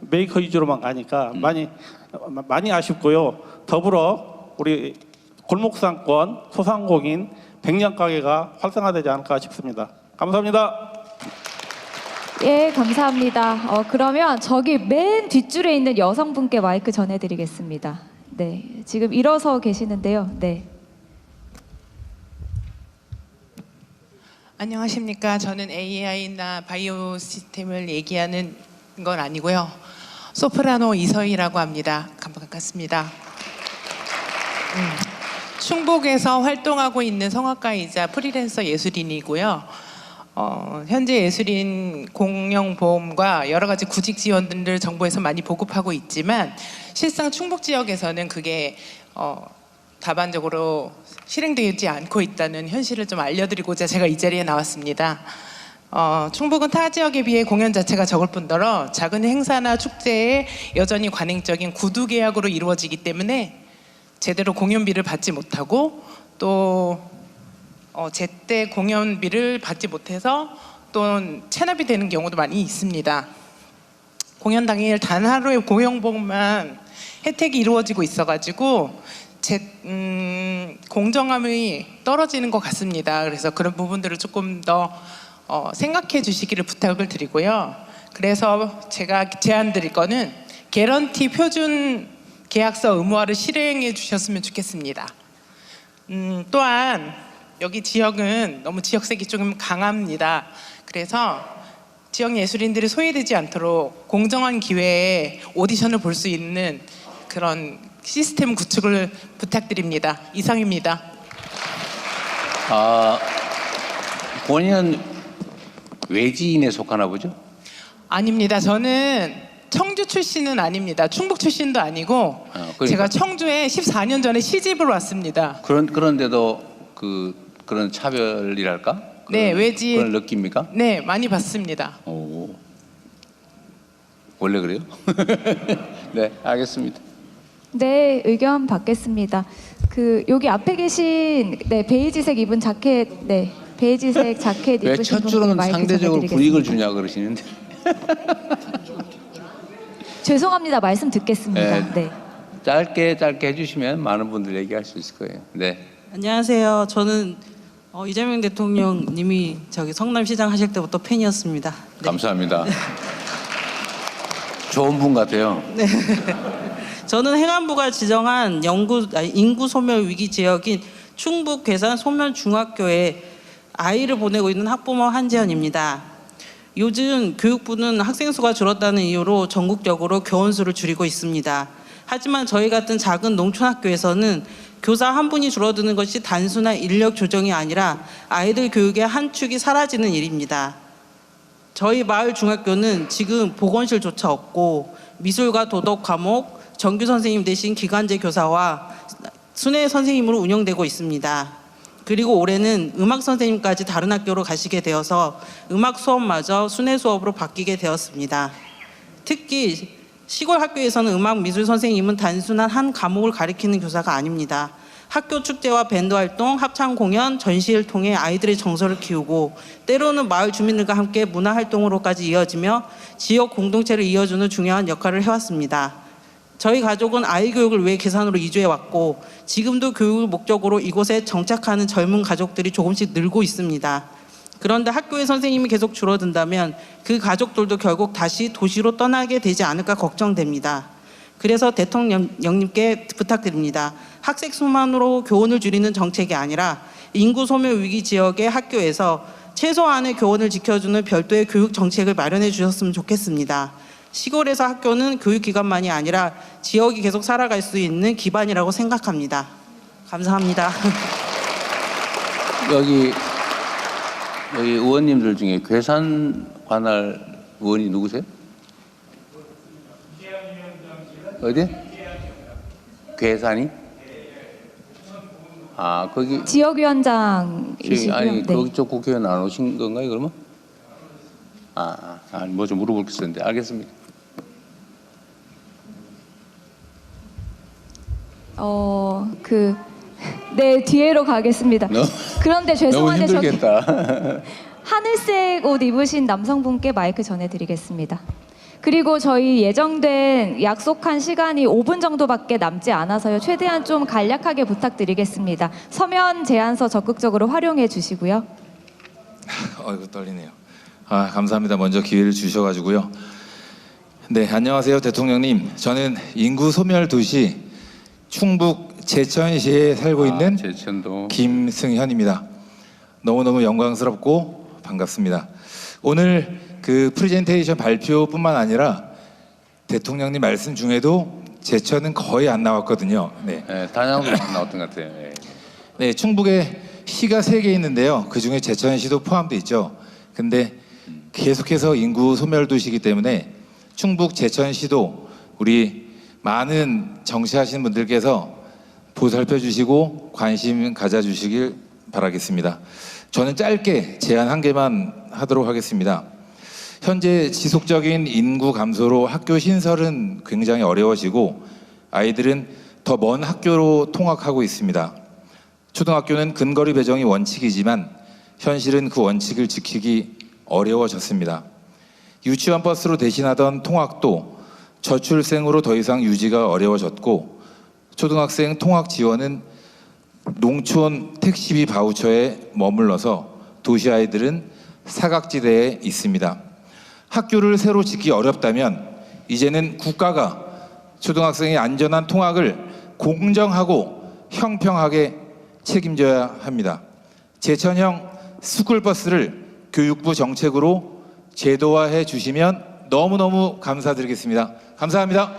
메이커 위주로만 가니까 많이 아쉽고요. 더불어 우리 골목상권 소상공인 백년 가게가 활성화되지 않을까 싶습니다. 감사합니다. 예, 감사합니다. 그러면 저기 맨 뒷줄에 있는 여성분께 마이크 전해드리겠습니다. 네, 지금 일어서 계시는데요. 네. 안녕하십니까. 저는 AI나 바이오 시스템을 얘기하는 건 아니고요. 소프라노 이서희라고 합니다. 반갑습니다. 충북에서 활동하고 있는 성악가이자 프리랜서 예술인이고요. 현재 예술인 공영보험과 여러 가지 구직 지원들을 정부에서 많이 보급하고 있지만 실상 충북 지역에서는 그게 다반적으로 실행되지 않고 있다는 현실을 좀 알려드리고자 제가 이 자리에 나왔습니다. 충북은 타 지역에 비해 공연 자체가 적을 뿐더러 작은 행사나 축제에 여전히 관행적인 구두 계약으로 이루어지기 때문에 제대로 공연비를 받지 못하고 또 제때 공연비를 받지 못해서 또 체납이 되는 경우도 많이 있습니다. 공연 당일 단 하루의 고용보험만 혜택이 이루어지고 있어가지고 공정함이 떨어지는 것 같습니다. 그래서 그런 부분들을 조금 더 생각해 주시기를 부탁을 드리고요. 그래서 제가 제안 드릴 거는 개런티 표준 계약서 의무화를 실행해 주셨으면 좋겠습니다. 또한 여기 지역은 너무 지역색이 좀 강합니다. 그래서 지역 예술인들이 소외되지 않도록 공정한 기회에 오디션을 볼 수 있는 그런 시스템 구축을 부탁드립니다. 이상입니다. 본인은 외지인에 속하나 보죠? 아닙니다. 저는 청주 출신은 아닙니다. 충북 출신도 아니고 그러니까. 제가 청주에 14년 전에 시집을 왔습니다. 그런데도 그런 차별이랄까? 네, 외지 그런 느낌입니까? 네, 많이 받습니다. 오, 원래 그래요? 네, 알겠습니다. 네, 의견 받겠습니다. 여기 앞에 계신 베이지색 입은 자켓, 베이지색 자켓 왜 입으신 첫 분께 줄은 마이크 상대적으로 전해드리겠습니다. 분위기를 주냐 그러시는데. 죄송합니다. 말씀 듣겠습니다. 네. 짧게 해주시면 많은 분들 얘기할 수 있을 거예요. 네. 안녕하세요. 저는 이재명 대통령님이 성남시장 하실 때부터 팬이었습니다. 네. 감사합니다. 좋은 분 같아요. 네. 저는 행안부가 지정한 인구 소멸 위기 지역인 충북 괴산 소면 중학교에 아이를 보내고 있는 학부모 한재현입니다. 요즘 교육부는 학생 수가 줄었다는 이유로 전국적으로 교원 수를 줄이고 있습니다. 하지만 저희 같은 작은 농촌 학교에서는 교사 한 분이 줄어드는 것이 단순한 인력 조정이 아니라 아이들 교육의 한 축이 사라지는 일입니다. 저희 마을 중학교는 지금 보건실조차 없고 미술과 도덕 과목, 정규 선생님 대신 기간제 교사와 순회 선생님으로 운영되고 있습니다. 그리고 올해는 음악 선생님까지 다른 학교로 가시게 되어서 음악 수업마저 순회 수업으로 바뀌게 되었습니다. 특히 시골 학교에서는 음악 미술 선생님은 단순한 한 과목을 가리키는 교사가 아닙니다. 학교 축제와 밴드 활동, 합창 공연, 전시를 통해 아이들의 정서를 키우고 때로는 마을 주민들과 함께 문화 활동으로까지 이어지며 지역 공동체를 이어주는 중요한 역할을 해왔습니다. 저희 가족은 아이 교육을 위해 계산으로 이주해 왔고 지금도 교육을 목적으로 이곳에 정착하는 젊은 가족들이 조금씩 늘고 있습니다. 그런데 학교의 선생님이 계속 줄어든다면 그 가족들도 결국 다시 도시로 떠나게 되지 않을까 걱정됩니다. 그래서 대통령님께 부탁드립니다. 학생 수만으로 교원을 줄이는 정책이 아니라 인구 소멸 위기 지역의 학교에서 최소한의 교원을 지켜주는 별도의 교육 정책을 마련해 주셨으면 좋겠습니다. 시골에서 학교는 교육기관만이 아니라 지역이 계속 살아갈 수 있는 기반이라고 생각합니다. 감사합니다. 여기 의원님들 중에 괴산 관할 의원이 누구세요? 어디? 괴산이? 아 거기 지역위원장이시고요. 아니 네. 거기 쪽 국회의원 안 오신 건가요 그러면? 뭐 좀 물어볼 게 있었는데 알겠습니다. 네, 뒤로 가겠습니다. 그런데 죄송한데 너무 저기 힘들겠다. 하늘색 옷 입으신 남성분께 마이크 전해드리겠습니다. 그리고 저희 예정된 약속한 시간이 5분 정도밖에 남지 않아서요. 최대한 좀 간략하게 부탁드리겠습니다. 서면 제안서 적극적으로 활용해 주시고요. 이거 떨리네요. 감사합니다. 먼저 기회를 주셔가지고요. 네, 안녕하세요, 대통령님. 저는 인구 소멸 도시 충북 제천시에 살고 있는 제천도 김승현입니다. 너무너무 영광스럽고 반갑습니다. 오늘 그 프레젠테이션 발표뿐만 아니라 대통령님 말씀 중에도 제천은 거의 안 나왔거든요. 네, 단양도 안 나왔던 것 같아요. 네, 충북에 시가 3개 있는데요. 그 중에 제천시도 포함되어 있죠. 근데 계속해서 인구 소멸 도시이기 때문에 충북 제천시도 우리 많은 정치하시는 분들께서 보살펴 주시고 관심 가져 주시길 바라겠습니다. 저는 짧게 제안 한 개만 하도록 하겠습니다. 현재 지속적인 인구 감소로 학교 신설은 굉장히 어려워지고 아이들은 더 먼 학교로 통학하고 있습니다. 초등학교는 근거리 배정이 원칙이지만 현실은 그 원칙을 지키기 어려워졌습니다. 유치원 버스로 대신하던 통학도 저출생으로 더 이상 유지가 어려워졌고 초등학생 통학 지원은 농촌 택시비 바우처에 머물러서 도시 아이들은 사각지대에 있습니다. 학교를 새로 짓기 어렵다면 이제는 국가가 초등학생의 안전한 통학을 공정하고 형평하게 책임져야 합니다. 제천형 스쿨버스를 교육부 정책으로 제도화해 주시면 너무너무 감사드리겠습니다. 감사합니다.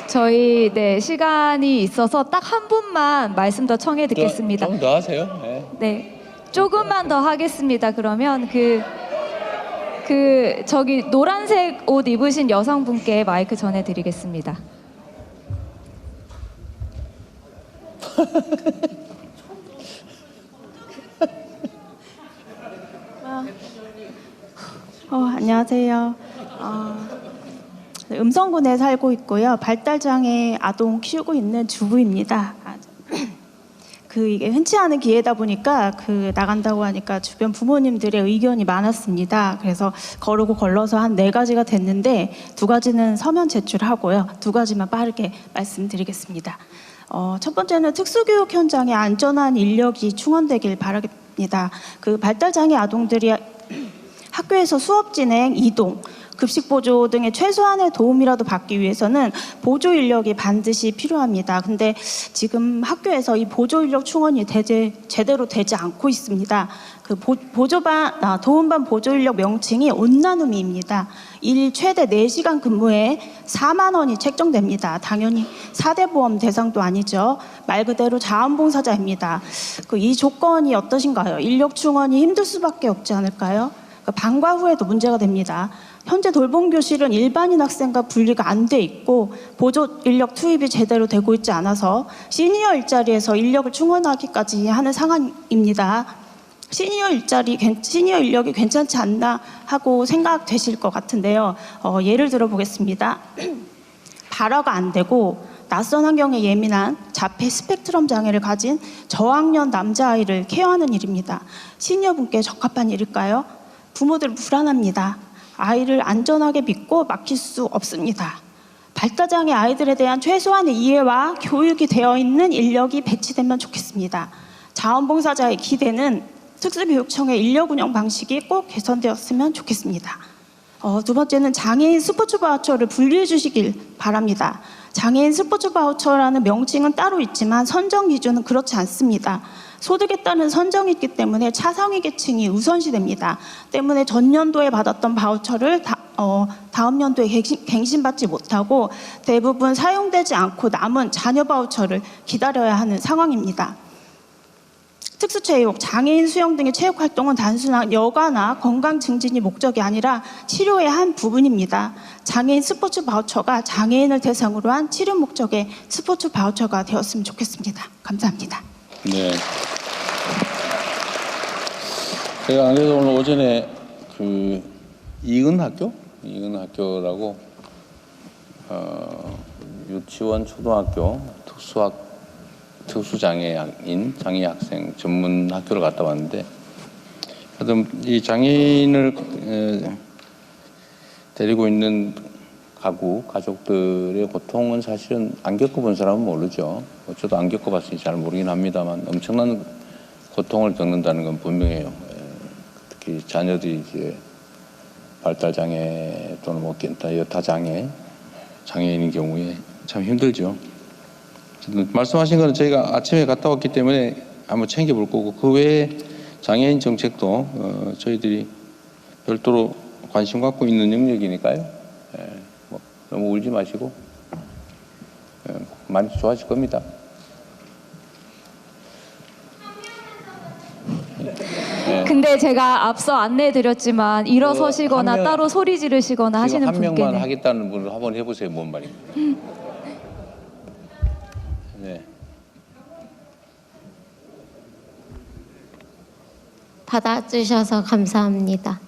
저희 시간이 있어서 딱 한 분만 말씀 더 청해 듣겠습니다. 좀 더 하세요. 네, 조금만 더 하겠습니다. 그러면 저기 노란색 옷 입으신 여성분께 마이크 전해드리겠습니다. 안녕하세요. 음성군에 살고 있고요. 발달장애 아동 키우고 있는 주부입니다. 이게 흔치 않은 기회다 보니까 나간다고 하니까 주변 부모님들의 의견이 많았습니다. 그래서 거르고 걸러서 한 4가지가 됐는데 2가지는 서면 제출하고요. 2가지만 빠르게 말씀드리겠습니다. 첫 번째는 특수교육 현장에 안전한 인력이 충원되길 바라겠습니다. 발달장애 아동들이 학교에서 수업 진행, 이동, 급식 보조 등의 최소한의 도움이라도 받기 위해서는 보조 인력이 반드시 필요합니다. 근데 지금 학교에서 이 보조 인력 충원이 제대로 되지 않고 있습니다. 도움반 보조 인력 명칭이 온나눔이입니다. 일 최대 4시간 근무에 4만 원이 책정됩니다. 당연히 4대 보험 대상도 아니죠. 말 그대로 자원봉사자입니다. 이 조건이 어떠신가요? 인력 충원이 힘들 수밖에 없지 않을까요? 방과 후에도 문제가 됩니다. 현재 돌봄교실은 일반인 학생과 분리가 안 돼 있고 보조 인력 투입이 제대로 되고 있지 않아서 시니어 일자리에서 인력을 충원하기까지 하는 상황입니다. 시니어 인력이 괜찮지 않나 하고 생각되실 것 같은데요. 예를 들어 보겠습니다. 발화가 안 되고 낯선 환경에 예민한 자폐 스펙트럼 장애를 가진 저학년 남자아이를 케어하는 일입니다. 시니어분께 적합한 일일까요? 부모들 불안합니다. 아이를 안전하게 믿고 맡길 수 없습니다. 발달장애 아이들에 대한 최소한의 이해와 교육이 되어 있는 인력이 배치되면 좋겠습니다. 자원봉사자의 기대는 특수교육청의 인력 운영 방식이 꼭 개선되었으면 좋겠습니다. 두 번째는 장애인 스포츠 바우처를 분리해 주시길 바랍니다. 장애인 스포츠 바우처라는 명칭은 따로 있지만 선정 기준은 그렇지 않습니다. 소득에 따른 선정이 있기 때문에 차상위 계층이 우선시됩니다. 때문에 전년도에 받았던 바우처를 다음 연도에 갱신받지 못하고 대부분 사용되지 않고 남은 자녀 바우처를 기다려야 하는 상황입니다. 특수체육, 장애인 수영 등의 체육활동은 단순한 여가나 건강 증진이 목적이 아니라 치료의 한 부분입니다. 장애인 스포츠 바우처가 장애인을 대상으로 한 치료 목적의 스포츠 바우처가 되었으면 좋겠습니다. 감사합니다. 네. 제가 안 그래도 오늘 오전에 그 이은학교라고 유치원, 초등학교 특수장애인 장애 학생 전문 학교를 갔다 왔는데, 하여튼 이 장애인을 데리고 있는 가족들의 고통은 사실은 안 겪어본 사람은 모르죠. 저도 안 겪어봤으니 잘 모르긴 합니다만 엄청난 고통을 겪는다는 건 분명해요. 특히 자녀들이 이제 발달장애 또는 뭐 여타 장애인인 경우에 참 힘들죠. 말씀하신 거는 저희가 아침에 갔다 왔기 때문에 한번 챙겨볼 거고, 그 외에 장애인 정책도 저희들이 별도로 관심 갖고 있는 영역이니까요. 뭐 너무 울지 마시고 많이 좋아질 겁니다. 근데 제가 앞서 안내해드렸지만 일어서시거나 따로 소리 지르시거나 하시는 한 분께는 명만 하겠다는 분을 한번 해보세요. 뭔 말입니까? 네. 받아주셔서 감사합니다.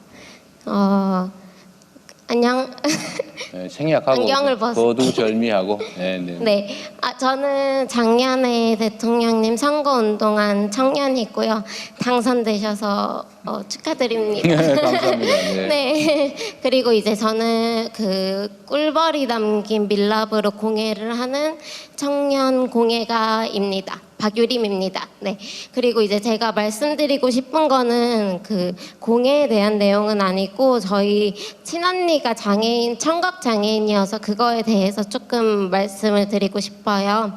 안녕. 네, 생략하고 안경을 거두절미하고. 네. 저는 작년에 대통령님 선거운동한 청년이고요. 당선되셔서 축하드립니다. 감사합니다. 네. 네. 그리고 이제 저는 그 꿀벌이 담긴 밀랍으로 공예를 하는 청년 공예가입니다. 박유림입니다. 네. 그리고 이제 제가 말씀드리고 싶은 거는 그 공예에 대한 내용은 아니고, 저희 친언니가 청각 장애인이어서 그거에 대해서 조금 말씀을 드리고 싶어요.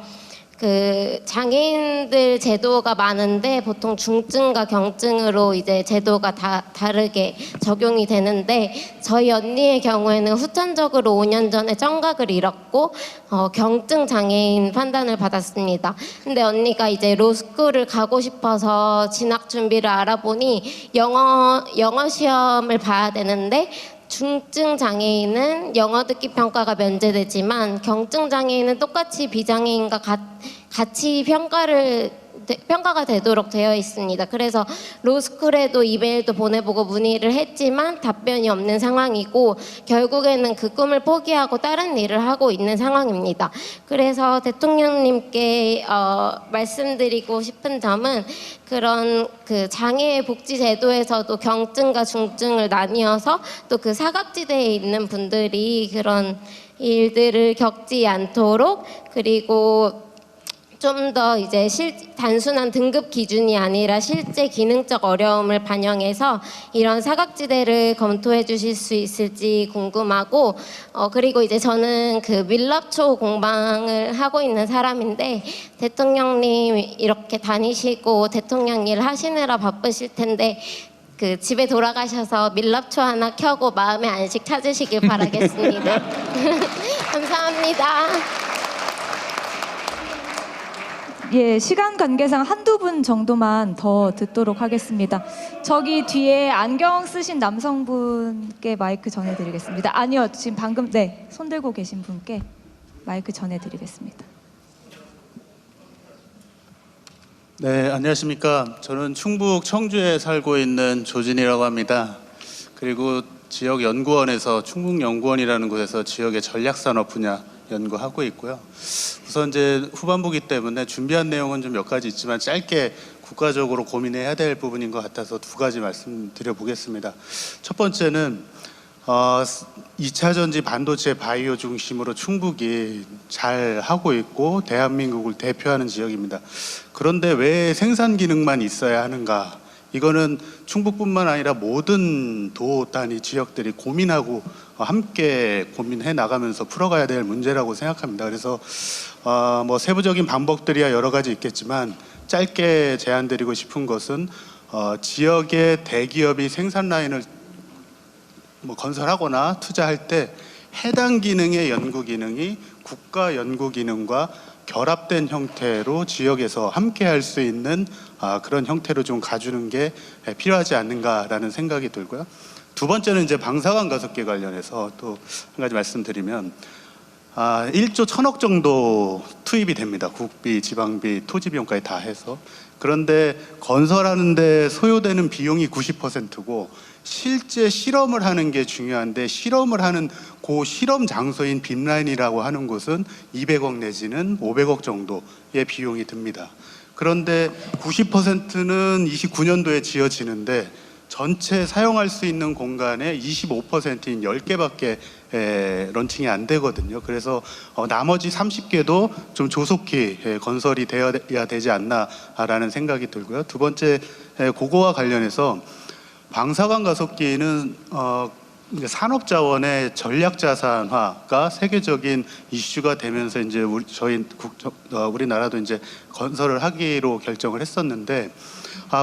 그 장애인들 제도가 많은데 보통 중증과 경증으로 이제 제도가 다 다르게 적용이 되는데, 저희 언니의 경우에는 후천적으로 5년 전에 청각을 잃었고 경증 장애인 판단을 받았습니다. 근데 언니가 이제 로스쿨을 가고 싶어서 진학 준비를 알아보니 영어 시험을 봐야 되는데, 중증 장애인은 영어 듣기 평가가 면제되지만 경증 장애인은 똑같이 비장애인과 같이 평가가 되도록 되어 있습니다. 그래서 로스쿨에도 이메일도 보내보고 문의를 했지만 답변이 없는 상황이고, 결국에는 그 꿈을 포기하고 다른 일을 하고 있는 상황입니다. 그래서 대통령님께 말씀드리고 싶은 점은, 그런 그 장애 복지 제도에서도 경증과 중증을 나뉘어서 또 그 사각지대에 있는 분들이 그런 일들을 겪지 않도록, 그리고 좀 더 이제 단순한 등급 기준이 아니라 실제 기능적 어려움을 반영해서 이런 사각지대를 검토해 주실 수 있을지 궁금하고, 그리고 이제 저는 그 밀랍초 공방을 하고 있는 사람인데, 대통령님 이렇게 다니시고 대통령 일 하시느라 바쁘실 텐데 그 집에 돌아가셔서 밀랍초 하나 켜고 마음의 안식 찾으시길 바라겠습니다. 감사합니다. 예, 시간 관계상 한두 분 정도만 더 듣도록 하겠습니다. 저기 뒤에 안경 쓰신 남성분께 마이크 전해드리겠습니다. 아니요, 지금 방금 손 들고 계신 분께 마이크 전해드리겠습니다. 네, 안녕하십니까. 저는 충북 청주에 살고 있는 조진이라고 합니다. 그리고 지역 연구원에서 충북연구원이라는 곳에서 지역의 전략산업 분야 연구하고 있고요. 우선 이제 후반부기 때문에 준비한 내용은 좀 몇 가지 있지만 짧게 국가적으로 고민해야 될 부분인 것 같아서 두 가지 말씀드려 보겠습니다. 첫 번째는 2차 전지 반도체 바이오 중심으로 충북이 잘 하고 있고 대한민국을 대표하는 지역입니다. 그런데 왜 생산 기능만 있어야 하는가? 이거는 충북뿐만 아니라 모든 도 단위 지역들이 고민하고 함께 고민해 나가면서 풀어가야 될 문제라고 생각합니다. 그래서 뭐 세부적인 방법들이야 여러 가지 있겠지만 짧게 제안드리고 싶은 것은 지역의 대기업이 생산 라인을 뭐 건설하거나 투자할 때 해당 기능의 연구 기능이 국가 연구 기능과 결합된 형태로 지역에서 함께 할 수 있는 그런 형태로 좀 가주는 게 필요하지 않는가라는 생각이 들고요. 두 번째는 이제 방사관 가속기 관련해서 또 한 가지 말씀드리면 1조 1,000억 정도 투입이 됩니다. 국비, 지방비, 토지 비용까지 다 해서. 그런데 건설하는 데 소요되는 비용이 90%고 실제 실험을 하는 게 중요한데 실험을 하는 그 실험 장소인 빔라인이라고 하는 곳은 200억 내지는 500억 정도의 비용이 듭니다. 그런데 90%는 29년도에 지어지는데 전체 사용할 수 있는 공간의 25%인 10개밖에 런칭이 안 되거든요. 그래서 나머지 30개도 좀 조속히 건설이 되어야 되지 않나라는 생각이 들고요. 두 번째, 그거와 관련해서 방사관 가속기는 이제 산업자원의 전략자산화가 세계적인 이슈가 되면서 이제 우리나라도 이제 건설을 하기로 결정을 했었는데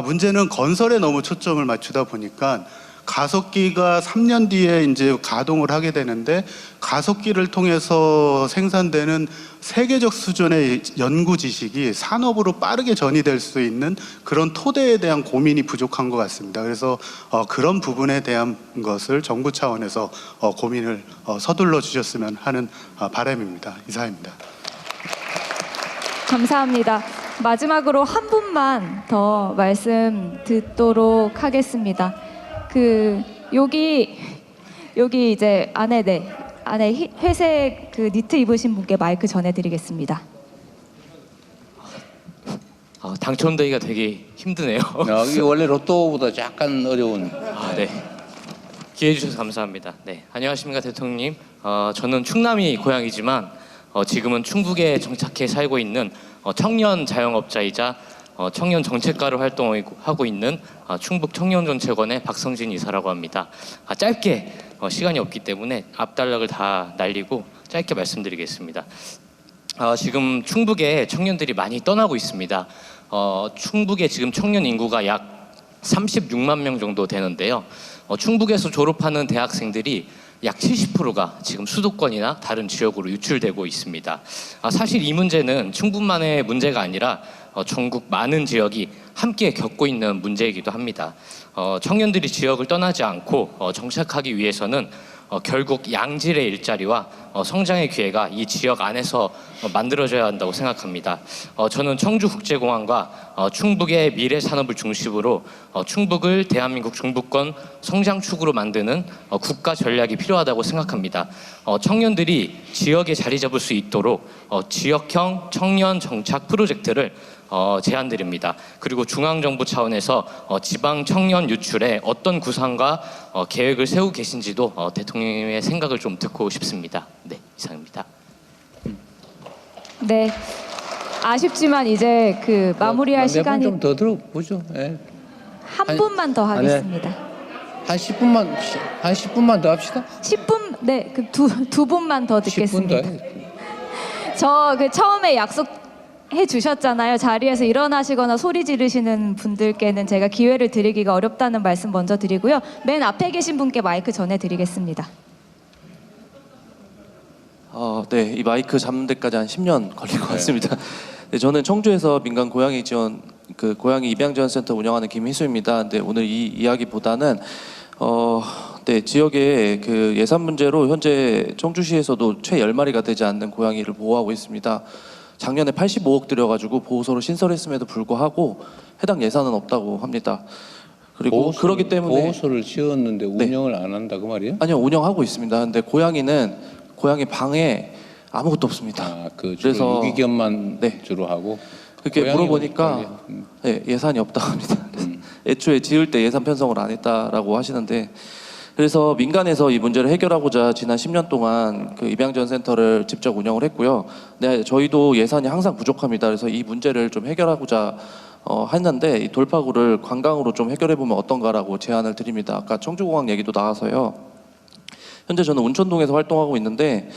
문제는 건설에 너무 초점을 맞추다 보니까 가속기가 3년 뒤에 이제 가동을 하게 되는데 가속기를 통해서 생산되는 세계적 수준의 연구 지식이 산업으로 빠르게 전이될 수 있는 그런 토대에 대한 고민이 부족한 것 같습니다. 그래서 그런 부분에 대한 것을 정부 차원에서 고민을 서둘러 주셨으면 하는 바람입니다. 이상입니다. 감사합니다. 마지막으로 한 분만 더 말씀 듣도록 하겠습니다. 여기 이제 안에 회색 니트 입으신 분께 마이크 전해드리겠습니다. 당첨되기가 되게 힘드네요. 이게 원래 로또보다 약간 어려운. 네. 기회 주셔서 감사합니다. 네, 안녕하십니까 대통령님. 저는 충남이 고향이지만 지금은 충북에 정착해 살고 있는 청년 자영업자이자 청년 정책가로 활동하고 있는 충북 청년정책원의 박성진 이사라고 합니다. 짧게 시간이 없기 때문에 앞단락을 다 날리고 짧게 말씀드리겠습니다. 지금 충북에 청년들이 많이 떠나고 있습니다. 충북에 지금 청년 인구가 약 36만 명 정도 되는데요. 충북에서 졸업하는 대학생들이 약 70%가 지금 수도권이나 다른 지역으로 유출되고 있습니다. 사실 이 문제는 충북만의 문제가 아니라 전국 많은 지역이 함께 겪고 있는 문제이기도 합니다. 청년들이 지역을 떠나지 않고 정착하기 위해서는 결국 양질의 일자리와 성장의 기회가 이 지역 안에서 만들어져야 한다고 생각합니다. 저는 청주국제공항과 충북의 미래 산업을 중심으로 충북을 대한민국 중부권 성장축으로 만드는 국가 전략이 필요하다고 생각합니다. 청년들이 지역에 자리 잡을 수 있도록 지역형 청년 정착 프로젝트를 제안드립니다. 그리고 중앙정부 차원에서 지방 청년 유출에 어떤 구상과 계획을 세우고 계신지도 대통령님의 생각을 좀 듣고 싶습니다. 네, 이상입니다. 네, 아쉽지만 이제 마무리할 시간이 좀 더 들어보죠. 네. 한 분만 더 하겠습니다. 한 10분만 더 합시다. 10분, 네, 두 분만 더 듣겠습니다. 10분 저 처음에 약속해 주셨잖아요. 자리에서 일어나시거나 소리 지르시는 분들께는 제가 기회를 드리기가 어렵다는 말씀 먼저 드리고요. 맨 앞에 계신 분께 마이크 전해드리겠습니다. 네, 이 마이크 잡는 데까지 한 10년 걸릴 것 같습니다. 네, 저는 청주에서 민간 고양이 지원 고양이 입양 지원 센터 운영하는 김희수입니다. 근데 오늘 이 이야기보다는 네, 지역의 예산 문제로 현재 청주시에서도 채 10마리가 되지 않는 고양이를 보호하고 있습니다. 작년에 85억 들여가지고 보호소를 신설했음에도 불구하고 해당 예산은 없다고 합니다. 그리고 그렇기 때문에 보호소를 지었는데 운영을 안 한다 그 말이에요? 아니요, 운영하고 있습니다. 근데 고양이 방에 아무것도 없습니다. 그래서 유기견만 주로 하고. 그렇게 물어보니까 예산이 없다고 합니다. 애초에 지을 때 예산 편성을 안 했다라고 하시는데, 그래서 민간에서 이 문제를 해결하고자 지난 10년 동안 그 입양지원 센터를 직접 운영을 했고요. 네, 저희도 예산이 항상 부족합니다. 그래서 이 문제를 좀 해결하고자 했는데 이 돌파구를 관광으로 좀 해결해 보면 어떤가라고 제안을 드립니다. 아까 청주공항 얘기도 나와서요. 현재 저는 운천동에서 활동하고 있는데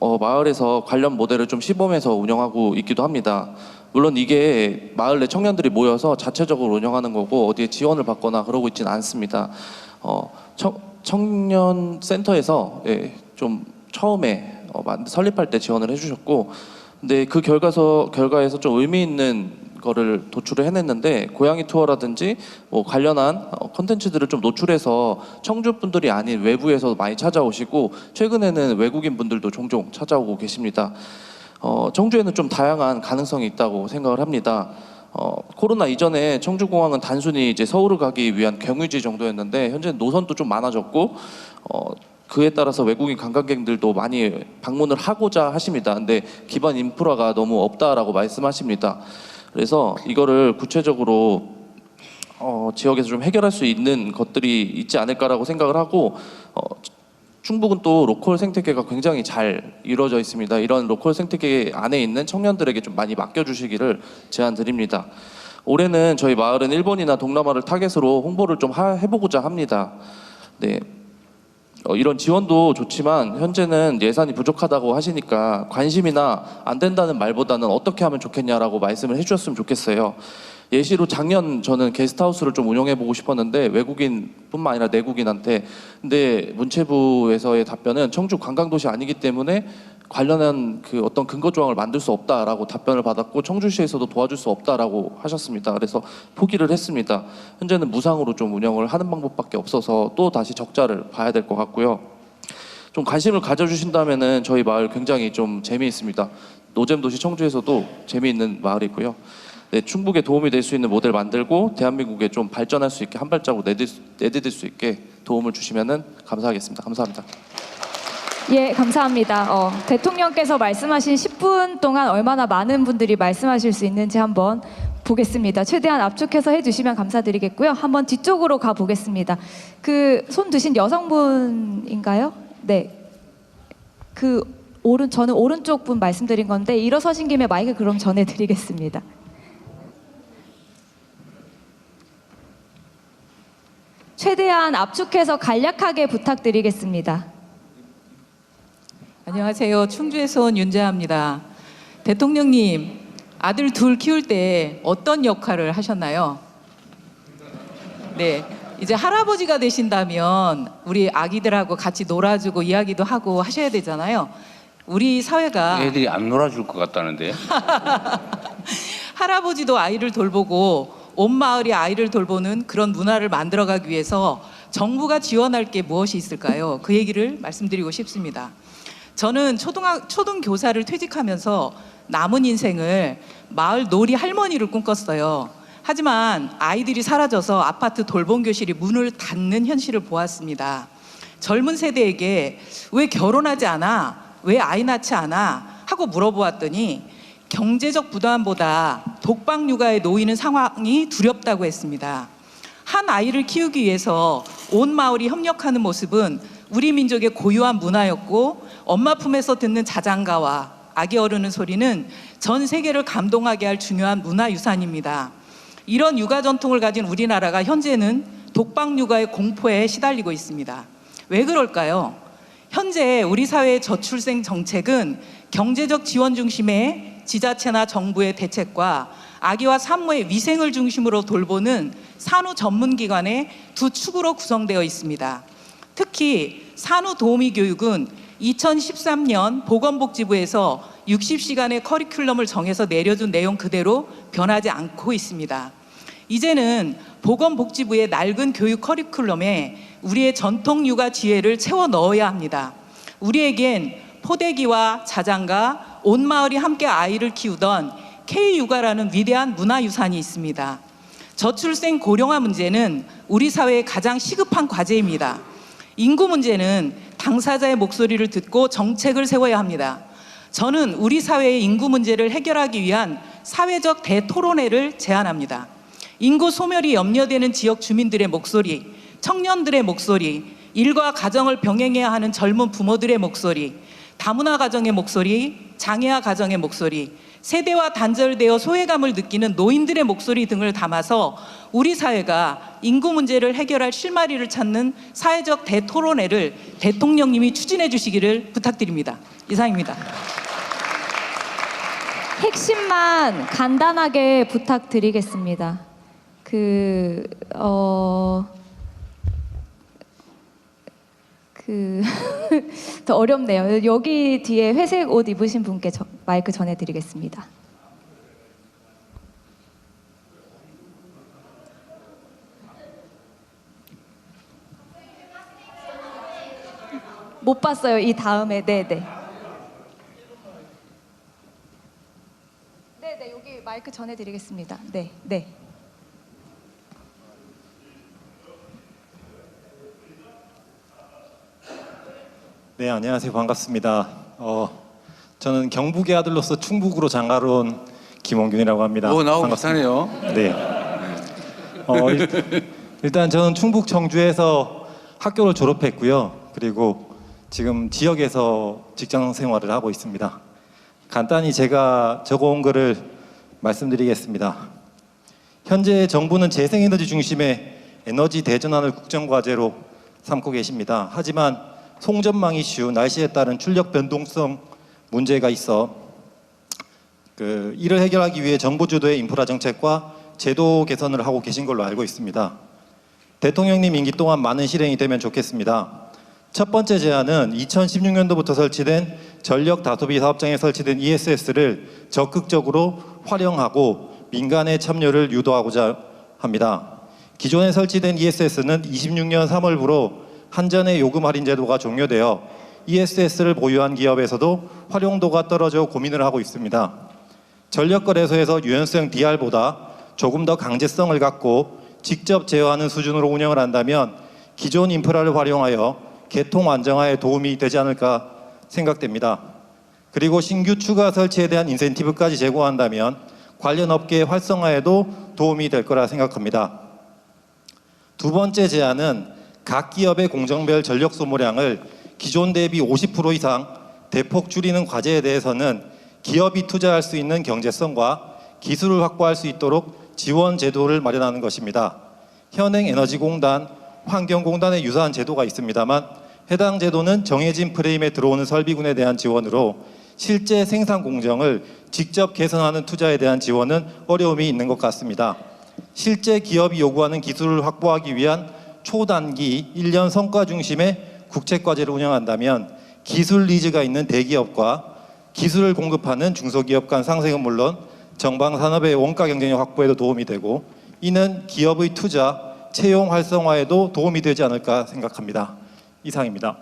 마을에서 관련 모델을 좀 시범해서 운영하고 있기도 합니다. 물론 이게 마을 내 청년들이 모여서 자체적으로 운영하는 거고 어디에 지원을 받거나 그러고 있지는 않습니다. 청년 센터에서 좀 처음에 설립할 때 지원을 해주셨고, 근데 그 결과에서 좀 의미 있는 거를 도출을 해냈는데 고양이 투어라든지 뭐 관련한 콘텐츠들을 좀 노출해서 청주 분들이 아닌 외부에서 많이 찾아오시고 최근에는 외국인 분들도 종종 찾아오고 계십니다. 청주에는 좀 다양한 가능성이 있다고 생각을 합니다. 코로나 이전에 청주공항은 단순히 이제 서울을 가기 위한 경유지 정도였는데 현재는 노선도 좀 많아졌고 그에 따라서 외국인 관광객들도 많이 방문을 하고자 하십니다. 근데 기반 인프라가 너무 없다라고 말씀하십니다. 그래서 이거를 구체적으로 지역에서 좀 해결할 수 있는 것들이 있지 않을까라고 생각을 하고 충북은 또 로컬 생태계가 굉장히 잘 이루어져 있습니다. 이런 로컬 생태계 안에 있는 청년들에게 좀 많이 맡겨주시기를 제안드립니다. 올해는 저희 마을은 일본이나 동남아를 타겟으로 홍보를 좀 해보고자 합니다. 네. 이런 지원도 좋지만 현재는 예산이 부족하다고 하시니까 관심이나 안 된다는 말보다는 어떻게 하면 좋겠냐라고 말씀을 해주셨으면 좋겠어요. 예시로 작년 저는 게스트하우스를 좀 운영해보고 싶었는데 외국인뿐만 아니라 내국인한테, 근데 문체부에서의 답변은 청주 관광도시 아니기 때문에 관련한 그 어떤 근거 조항을 만들 수 없다라고 답변을 받았고 청주시에서도 도와줄 수 없다라고 하셨습니다. 그래서 포기를 했습니다. 현재는 무상으로 좀 운영을 하는 방법밖에 없어서 또 다시 적자를 봐야 될 것 같고요. 좀 관심을 가져주신다면은 저희 마을 굉장히 좀 재미있습니다. 노잼도시 청주에서도 재미있는 마을이고요. 네, 충북에 도움이 될 수 있는 모델 만들고 대한민국에 좀 발전할 수 있게 한 발자국 내디딜 수 있게 도움을 주시면은 감사하겠습니다. 감사합니다. 예, 감사합니다. 대통령께서 말씀하신 10분 동안 얼마나 많은 분들이 말씀하실 수 있는지 한번 보겠습니다. 최대한 압축해서 해주시면 감사드리겠고요. 한번 뒤쪽으로 가 보겠습니다. 그 손 드신 여성분인가요? 네. 저는 오른쪽 분 말씀드린 건데 일어서신 김에 마이크 그럼 전해드리겠습니다. 최대한 압축해서 간략하게 부탁드리겠습니다. 안녕하세요. 충주에서 온 윤재아입니다. 대통령님, 아들 둘 키울 때 어떤 역할을 하셨나요? 네, 이제 할아버지가 되신다면 우리 아기들하고 같이 놀아주고 이야기도 하고 하셔야 되잖아요. 우리 사회가 애들이 안 놀아줄 것 같다는데. 할아버지도 아이를 돌보고 온 마을이 아이를 돌보는 그런 문화를 만들어가기 위해서 정부가 지원할 게 무엇이 있을까요? 그 얘기를 말씀드리고 싶습니다. 저는 초등교사를 퇴직하면서 남은 인생을 마을 놀이 할머니를 꿈꿨어요. 하지만 아이들이 사라져서 아파트 돌봄교실이 문을 닫는 현실을 보았습니다. 젊은 세대에게 왜 결혼하지 않아? 왜 아이 낳지 않아? 하고 물어보았더니 경제적 부담보다 독박 육아에 놓이는 상황이 두렵다고 했습니다. 한 아이를 키우기 위해서 온 마을이 협력하는 모습은 우리 민족의 고유한 문화였고 엄마 품에서 듣는 자장가와 아기 어르는 소리는 전 세계를 감동하게 할 중요한 문화유산입니다. 이런 육아 전통을 가진 우리나라가 현재는 독박 육아의 공포에 시달리고 있습니다. 왜 그럴까요? 현재 우리 사회의 저출생 정책은 경제적 지원 중심의 지자체나 정부의 대책과 아기와 산모의 위생을 중심으로 돌보는 산후전문기관의 두 축으로 구성되어 있습니다. 특히 산후도우미교육은 2013년 보건복지부에서 60시간의 커리큘럼을 정해서 내려준 내용 그대로 변하지 않고 있습니다. 이제는 보건복지부의 낡은 교육 커리큘럼에 우리의 전통 육아 지혜를 채워 넣어야 합니다. 우리에겐 포대기와 자장가, 온 마을이 함께 아이를 키우던 K육아라는 위대한 문화유산이 있습니다. 저출생 고령화 문제는 우리 사회의 가장 시급한 과제입니다. 인구 문제는 당사자의 목소리를 듣고 정책을 세워야 합니다. 저는 우리 사회의 인구 문제를 해결하기 위한 사회적 대토론회를 제안합니다. 인구 소멸이 염려되는 지역 주민들의 목소리, 청년들의 목소리, 일과 가정을 병행해야 하는 젊은 부모들의 목소리, 다문화 가정의 목소리, 장애아 가정의 목소리, 세대와 단절되어 소외감을 느끼는 노인들의 목소리 등을 담아서 우리 사회가 인구 문제를 해결할 실마리를 찾는 사회적 대토론회를 대통령님이 추진해 주시기를 부탁드립니다. 이상입니다. 핵심만 간단하게 부탁드리겠습니다. 더 어렵네요. 여기 뒤에 회색 옷 입으신 분께 마이크 전해드리겠습니다. 못 봤어요. 이 다음에. 네네. 네네, 여기 마이크 전해드리겠습니다. 네, 네. 네, 안녕하세요. 반갑습니다. 저는 경북의 아들로서 충북으로 장가온 김원균이라고 합니다. 나하고 비슷하네요. 네. 일단 저는 충북 청주에서 학교를 졸업했고요. 그리고 지금 지역에서 직장 생활을 하고 있습니다. 간단히 제가 적어온 것을 말씀드리겠습니다. 현재 정부는 재생에너지 중심의 에너지 대전환을 국정과제로 삼고 계십니다. 하지만 송전망 이슈, 날씨에 따른 출력 변동성 문제가 있어 이를 해결하기 위해 정부 주도의 인프라 정책과 제도 개선을 하고 계신 걸로 알고 있습니다. 대통령님 임기 동안 많은 실행이 되면 좋겠습니다. 첫 번째 제안은 2016년도부터 설치된 전력 다소비 사업장에 설치된 ESS를 적극적으로 활용하고 민간의 참여를 유도하고자 합니다. 기존에 설치된 ESS는 26년 3월부로 한전의 요금 할인 제도가 종료되어 ESS를 보유한 기업에서도 활용도가 떨어져 고민을 하고 있습니다. 전력거래소에서 유연성 DR보다 조금 더 강제성을 갖고 직접 제어하는 수준으로 운영을 한다면 기존 인프라를 활용하여 개통 안정화에 도움이 되지 않을까 생각됩니다. 그리고 신규 추가 설치에 대한 인센티브까지 제공한다면 관련 업계의 활성화에도 도움이 될 거라 생각합니다. 두 번째 제안은 각 기업의 공정별 전력 소모량을 기존 대비 50% 이상 대폭 줄이는 과제에 대해서는 기업이 투자할 수 있는 경제성과 기술을 확보할 수 있도록 지원 제도를 마련하는 것입니다. 현행 에너지공단, 환경공단의 유사한 제도가 있습니다만 해당 제도는 정해진 프레임에 들어오는 설비군에 대한 지원으로 실제 생산 공정을 직접 개선하는 투자에 대한 지원은 어려움이 있는 것 같습니다. 실제 기업이 요구하는 기술을 확보하기 위한 초단기 1년 성과 중심의 국책과제를 운영한다면 기술 니즈가 있는 대기업과 기술을 공급하는 중소기업 간 상생은 물론 정방산업의 원가 경쟁력 확보에도 도움이 되고 이는 기업의 투자, 채용 활성화에도 도움이 되지 않을까 생각합니다. 이상입니다.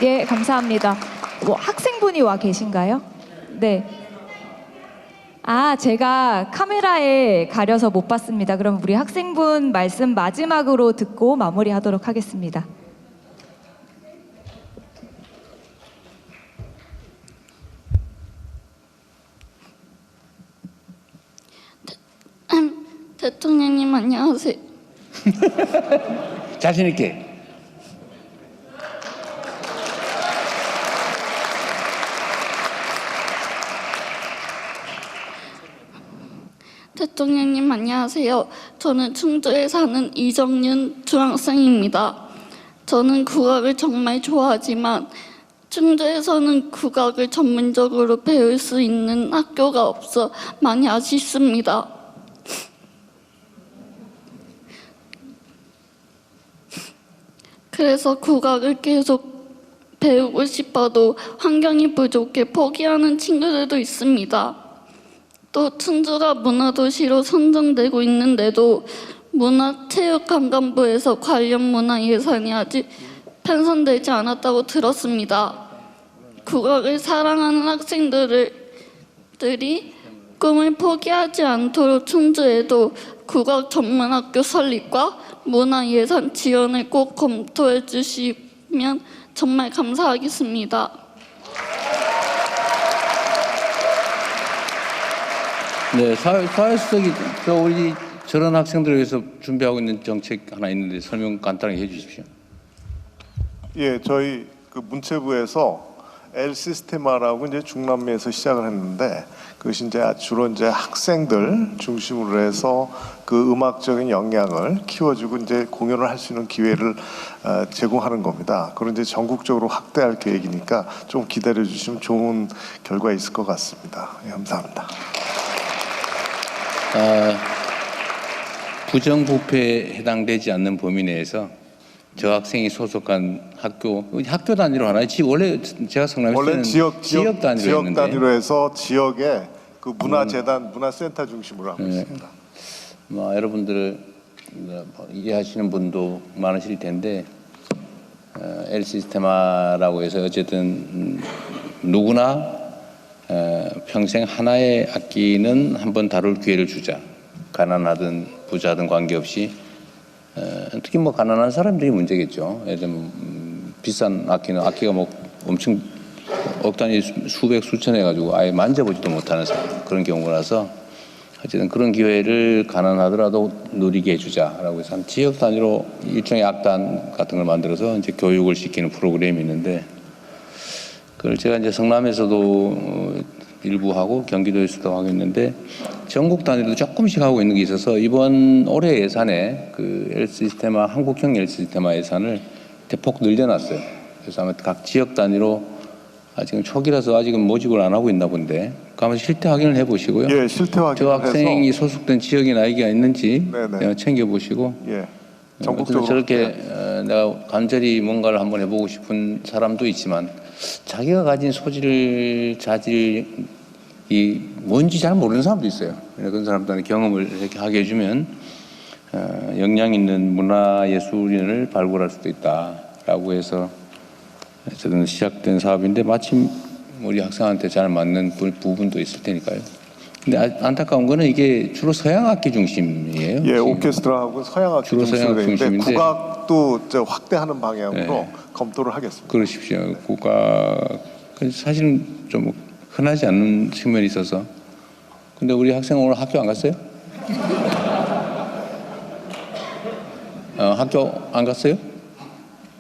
네, 감사합니다. 학생분이 와 계신가요? 네. 제가 카메라에 가려서 못 봤습니다. 그럼 우리 학생분 말씀 마지막으로 듣고 마무리하도록 하겠습니다. 대통령님 안녕하세요. 자신 있게. 대통령님 안녕하세요. 저는 충주에 사는 이정윤 중학생입니다. 저는 국악을 정말 좋아하지만 충주에서는 국악을 전문적으로 배울 수 있는 학교가 없어 많이 아쉽습니다. 그래서 국악을 계속 배우고 싶어도 환경이 부족해 포기하는 친구들도 있습니다. 또 충주가 문화도시로 선정되고 있는데도 문화체육관광부에서 관련 문화 예산이 아직 편성되지 않았다고 들었습니다. 국악을 사랑하는 학생들이 꿈을 포기하지 않도록 충주에도 국악 전문학교 설립과 문화 예산 지원을 꼭 검토해 주시면 정말 감사하겠습니다. 네, 사회수석이 우리 저런 학생들을 위해서 준비하고 있는 정책 하나 있는데 설명 간단하게 해주십시오. 예, 저희 그 문체부에서 L 시스테마라고 이제 중남미에서 시작을 했는데 그것이 이제 주로 이제 학생들 중심으로 해서 그 음악적인 역량을 키워주고 이제 공연을 할 수 있는 기회를 제공하는 겁니다. 그런 이제 전국적으로 확대할 계획이니까 좀 기다려 주시면 좋은 결과 있을 것 같습니다. 예, 감사합니다. 부정부패에 해당되지 않는 범위 내에서 저 학생이 소속한 학교 단위로 하나요? 원래 제가 성남에 원래 지역 단위로 했는데 단위로 해서 지역의 그 문화재단, 문화센터 중심으로 하고 있습니다. 여러분들 이해하시는 분도 많으실 텐데 L 시스테마라고 해서 어쨌든 누구나 평생 하나의 악기는 한번 다룰 기회를 주자. 가난하든 부자든 관계없이 특히 뭐 가난한 사람들이 문제겠죠. 예를 들면 비싼 악기가 뭐 엄청 억 단위 수백 수천 해가지고 아예 만져보지도 못하는 그런 경우라서 어쨌든 그런 기회를 가난하더라도 누리게 해주자라고 해서 한 지역 단위로 일종의 악단 같은 걸 만들어서 이제 교육을 시키는 프로그램이 있는데 그걸 제가 이제 성남에서도 일부 하고 경기도에서도 하고 있는데 전국 단위로 조금씩 하고 있는 게 있어서 이번 올해 예산에 그 L 시스테마 한국형 L 시스테마 예산을 대폭 늘려놨어요. 그래서 아마 각 지역 단위로 아직은 초기라서 아직은 모집을 안 하고 있나 본데 한번 실태 확인을 해보시고요. 예, 실태 확인을 저 학생이 소속된 지역에 나이가 있는지 챙겨보시고 예, 전국적으로 저렇게 내가 간절히 뭔가를 한번 해보고 싶은 사람도 있지만 자기가 가진 소질, 자질이 뭔지 잘 모르는 사람도 있어요. 그런 사람들한테 경험을 이렇게 하게 해주면 역량 있는 문화예술인을 발굴할 수도 있다라고 해서 저는 시작된 사업인데 마침 우리 학생한테 잘 맞는 부분도 있을 테니까요. 근데 안타까운 거는 이게 주로 서양 악기 중심이에요. 예, 오케스트라하고 서양 악기 주로 서양 중심인데 중심인데 국악도 확대하는 방향으로 검토를 하겠습니다. 그러십시오. 국악 사실은 좀 흔하지 않는 측면이 있어서. 근데 우리 학생 오늘 학교 안 갔어요? 학교 안 갔어요?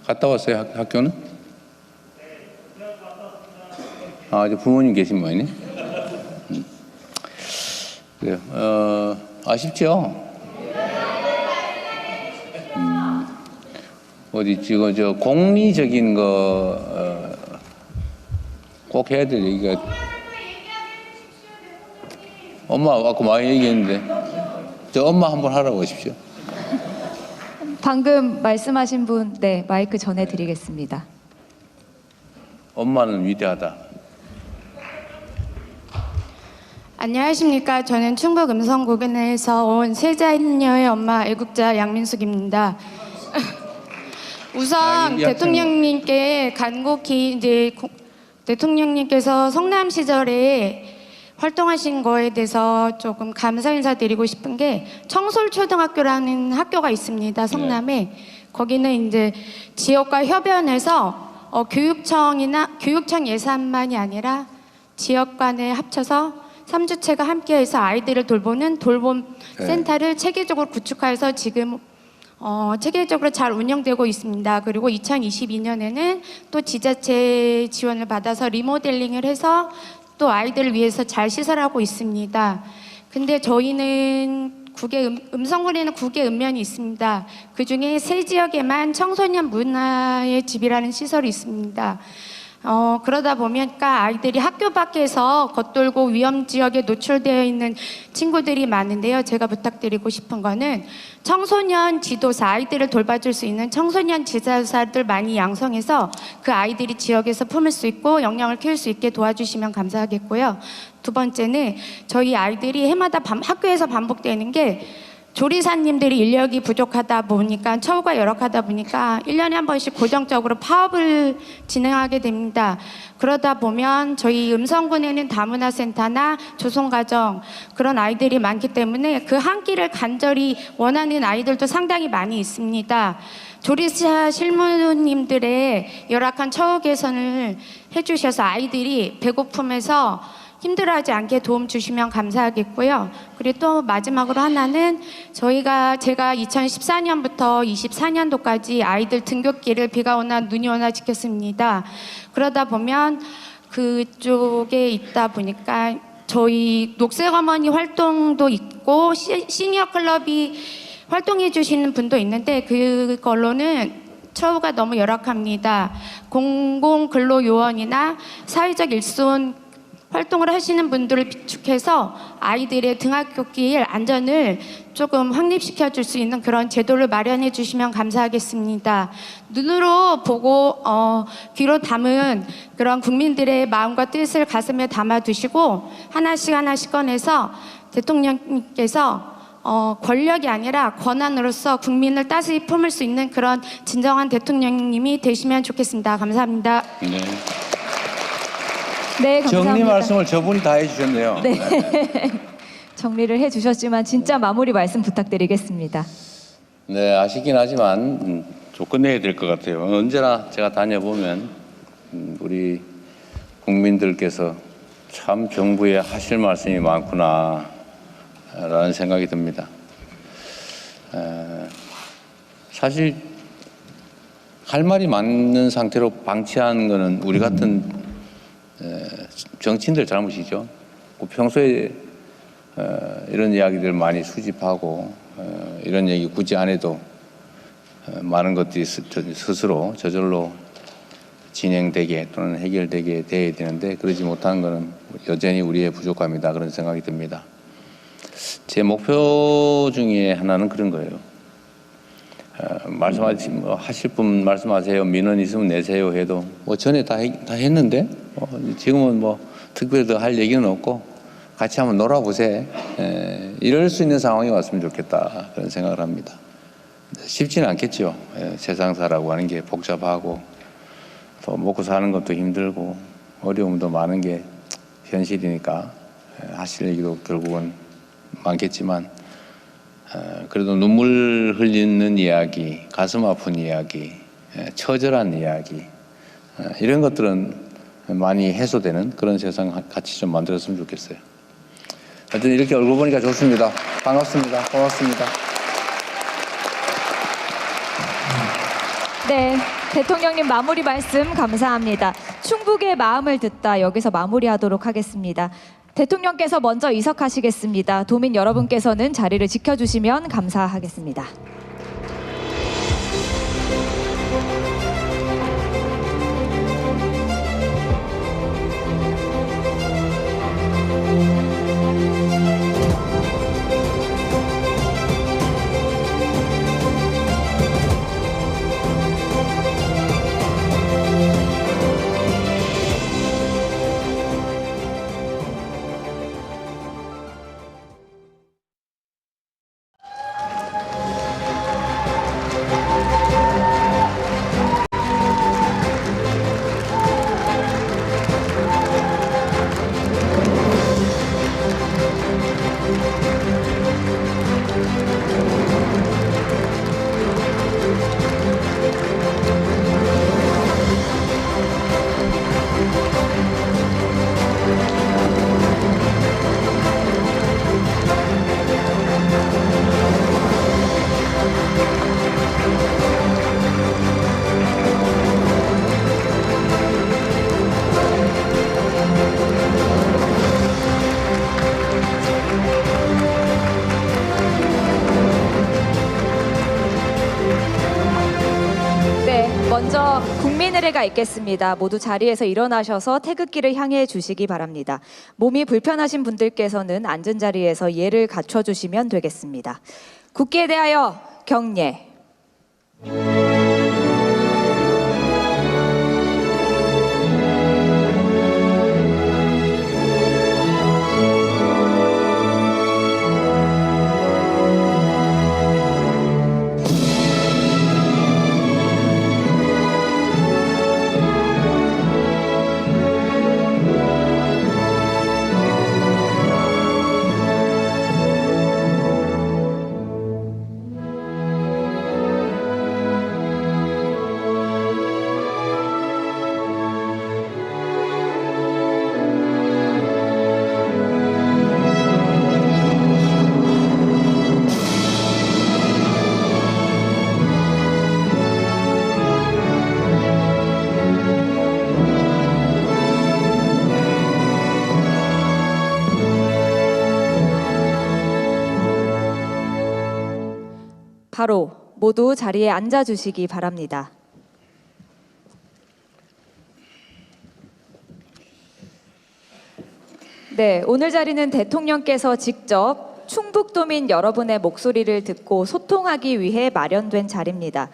갔다 왔어요? 학교는? 이제 부모님 계신 모양이네. 그래요. 아쉽죠? 어디 지금 저 공리적인 거 꼭 해야 될 얘기가 엄마 아까 많이 얘기했는데 저 엄마 한번 하라고 하십시오. 방금 말씀하신 분, 네, 마이크 전해드리겠습니다. 엄마는 위대하다. 안녕하십니까. 저는 충북 음성고변에서 온 세자녀의 엄마 애국자 양민숙입니다. 우선 대통령님께 간곡히 이제 대통령님께서 성남 시절에 활동하신 거에 대해서 조금 감사 인사드리고 싶은 게 청솔초등학교라는 학교가 있습니다. 성남에. 거기는 이제 지역과 협연해서 교육청 예산만이 아니라 지역 간에 합쳐서 3주체가 함께해서 아이들을 돌보는 돌봄 센터를 체계적으로 구축해서 지금 체계적으로 잘 운영되고 있습니다. 그리고 2022년에는 또 지자체 지원을 받아서 리모델링을 해서 또 아이들을 위해서 잘 시설하고 있습니다. 근데 저희는 음성군에는 9개 읍면이 있습니다. 그중에 3지역에만 청소년 문화의 집이라는 시설이 있습니다. 그러다 보니까 아이들이 학교 밖에서 겉돌고 위험 지역에 노출되어 있는 친구들이 많은데요. 제가 부탁드리고 싶은 거는 청소년 지도사, 아이들을 돌봐줄 수 있는 청소년 지도사들 많이 양성해서 그 아이들이 지역에서 품을 수 있고 역량을 키울 수 있게 도와주시면 감사하겠고요. 두 번째는 저희 아이들이 해마다 학교에서 반복되는 게 조리사님들이 인력이 부족하다 보니까 처우가 열악하다 보니까 1년에 한 번씩 고정적으로 파업을 진행하게 됩니다. 그러다 보면 저희 음성군에는 다문화센터나 조성가정 그런 아이들이 많기 때문에 그 한 끼를 간절히 원하는 아이들도 상당히 많이 있습니다. 조리사 실무님들의 열악한 처우 개선을 해주셔서 아이들이 배고픔에서 힘들어하지 않게 도움 주시면 감사하겠고요. 그리고 또 마지막으로 하나는 제가 2014년부터 24년도까지 아이들 등굣길을 비가 오나 눈이 오나 지켰습니다. 그러다 보면 그쪽에 있다 보니까 저희 녹색어머니 활동도 있고 시니어 클럽이 활동해 주시는 분도 있는데 그걸로는 처우가 너무 열악합니다. 공공근로요원이나 사회적 일손 활동을 하시는 분들을 비축해서 아이들의 등하굣길 안전을 조금 확립시켜 줄 수 있는 그런 제도를 마련해 주시면 감사하겠습니다. 눈으로 보고 귀로 담은 그런 국민들의 마음과 뜻을 가슴에 담아 두시고 하나씩 꺼내서 대통령님께서 권력이 아니라 권한으로서 국민을 따스히 품을 수 있는 그런 진정한 대통령님이 되시면 좋겠습니다. 감사합니다. 네. 네, 감사합니다. 정리 말씀을 저분이 다 해주셨네요. 네. 정리를 해주셨지만 진짜 마무리 말씀 부탁드리겠습니다. 네, 아쉽긴 하지만 좀 끝내야 될 것 같아요. 언제나 제가 다녀보면 우리 국민들께서 참 정부에 하실 말씀이 많구나 라는 생각이 듭니다. 사실 할 말이 많은 상태로 방치하는 것은 우리 같은 정치인들 잘못이죠. 평소에 이런 이야기들 많이 수집하고 이런 얘기 굳이 안 해도 많은 것들이 스스로 저절로 진행되게 또는 해결되게 돼야 되는데 그러지 못하는 것은 여전히 우리의 부족함이다 그런 생각이 듭니다. 제 목표 중에 하나는 그런 거예요. 하실 분 말씀하세요. 민원 있으면 내세요 해도 전에 다 했는데 지금은 특별히 더 할 얘기는 없고 같이 한번 놀아보세요. 이럴 수 있는 상황이 왔으면 좋겠다 그런 생각을 합니다. 쉽지는 않겠죠. 세상사라고 하는 게 복잡하고 또 먹고 사는 것도 힘들고 어려움도 많은 게 현실이니까 하실 얘기도 결국은 많겠지만 그래도 눈물 흘리는 이야기, 가슴 아픈 이야기, 처절한 이야기 이런 것들은 많이 해소되는 그런 세상 같이 좀 만들었으면 좋겠어요. 하여튼 이렇게 얼굴 보니까 좋습니다. 반갑습니다. 고맙습니다. 네, 대통령님 마무리 말씀 감사합니다. 충북의 마음을 듣다 여기서 마무리하도록 하겠습니다. 대통령께서 먼저 이석하시겠습니다. 도민 여러분께서는 자리를 지켜주시면 감사하겠습니다. 먼저 국민의례가 있겠습니다. 모두 자리에서 일어나셔서 태극기를 향해 주시기 바랍니다. 몸이 불편하신 분들께서는 앉은 자리에서 예를 갖춰주시면 되겠습니다. 국기에 대하여 경례. 바로 모두 자리에 앉아주시기 바랍니다. 네, 오늘 자리는 대통령께서 직접 충북도민 여러분의 목소리를 듣고 소통하기 위해 마련된 자리입니다.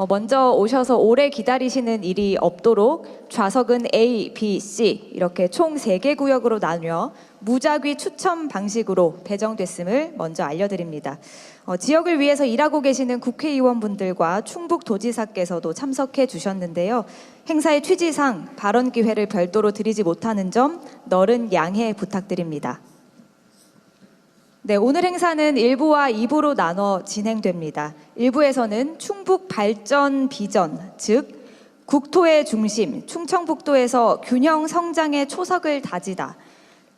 먼저 오셔서 오래 기다리시는 일이 없도록 좌석은 A, B, C 이렇게 총 3개 구역으로 나누어 무작위 추첨 방식으로 배정됐음을 먼저 알려드립니다. 지역을 위해서 일하고 계시는 국회의원분들과 충북도지사께서도 참석해 주셨는데요. 행사의 취지상 발언 기회를 별도로 드리지 못하는 점 너른 양해 부탁드립니다. 네, 오늘 행사는 1부와 2부로 나눠 진행됩니다. 1부에서는 충북 발전 비전, 즉 국토의 중심, 충청북도에서 균형 성장의 초석을 다지다,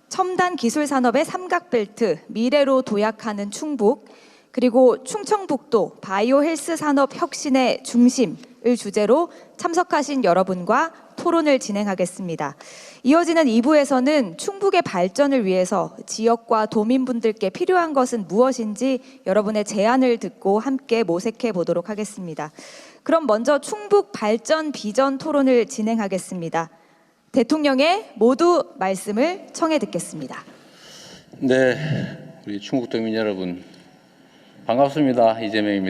첨단 기술 산업의 삼각벨트, 미래로 도약하는 충북, 그리고 충청북도 바이오 헬스 산업 혁신의 중심을 주제로 참석하신 여러분과 토론을 진행하겠습니다. 이어지는 2부에서는 충북의 발전을 위해서 지역과 도민분들께 필요한 것은 무엇인지 여러분의 제안을 듣고 함께 모색해 보도록 하겠습니다. 그럼 먼저 충북 발전 비전 토론을 진행하겠습니다. 대통령의 모두 말씀을 청해 듣겠습니다. 네, 우리 충북도민 여러분 반갑습니다. 이재명입니다.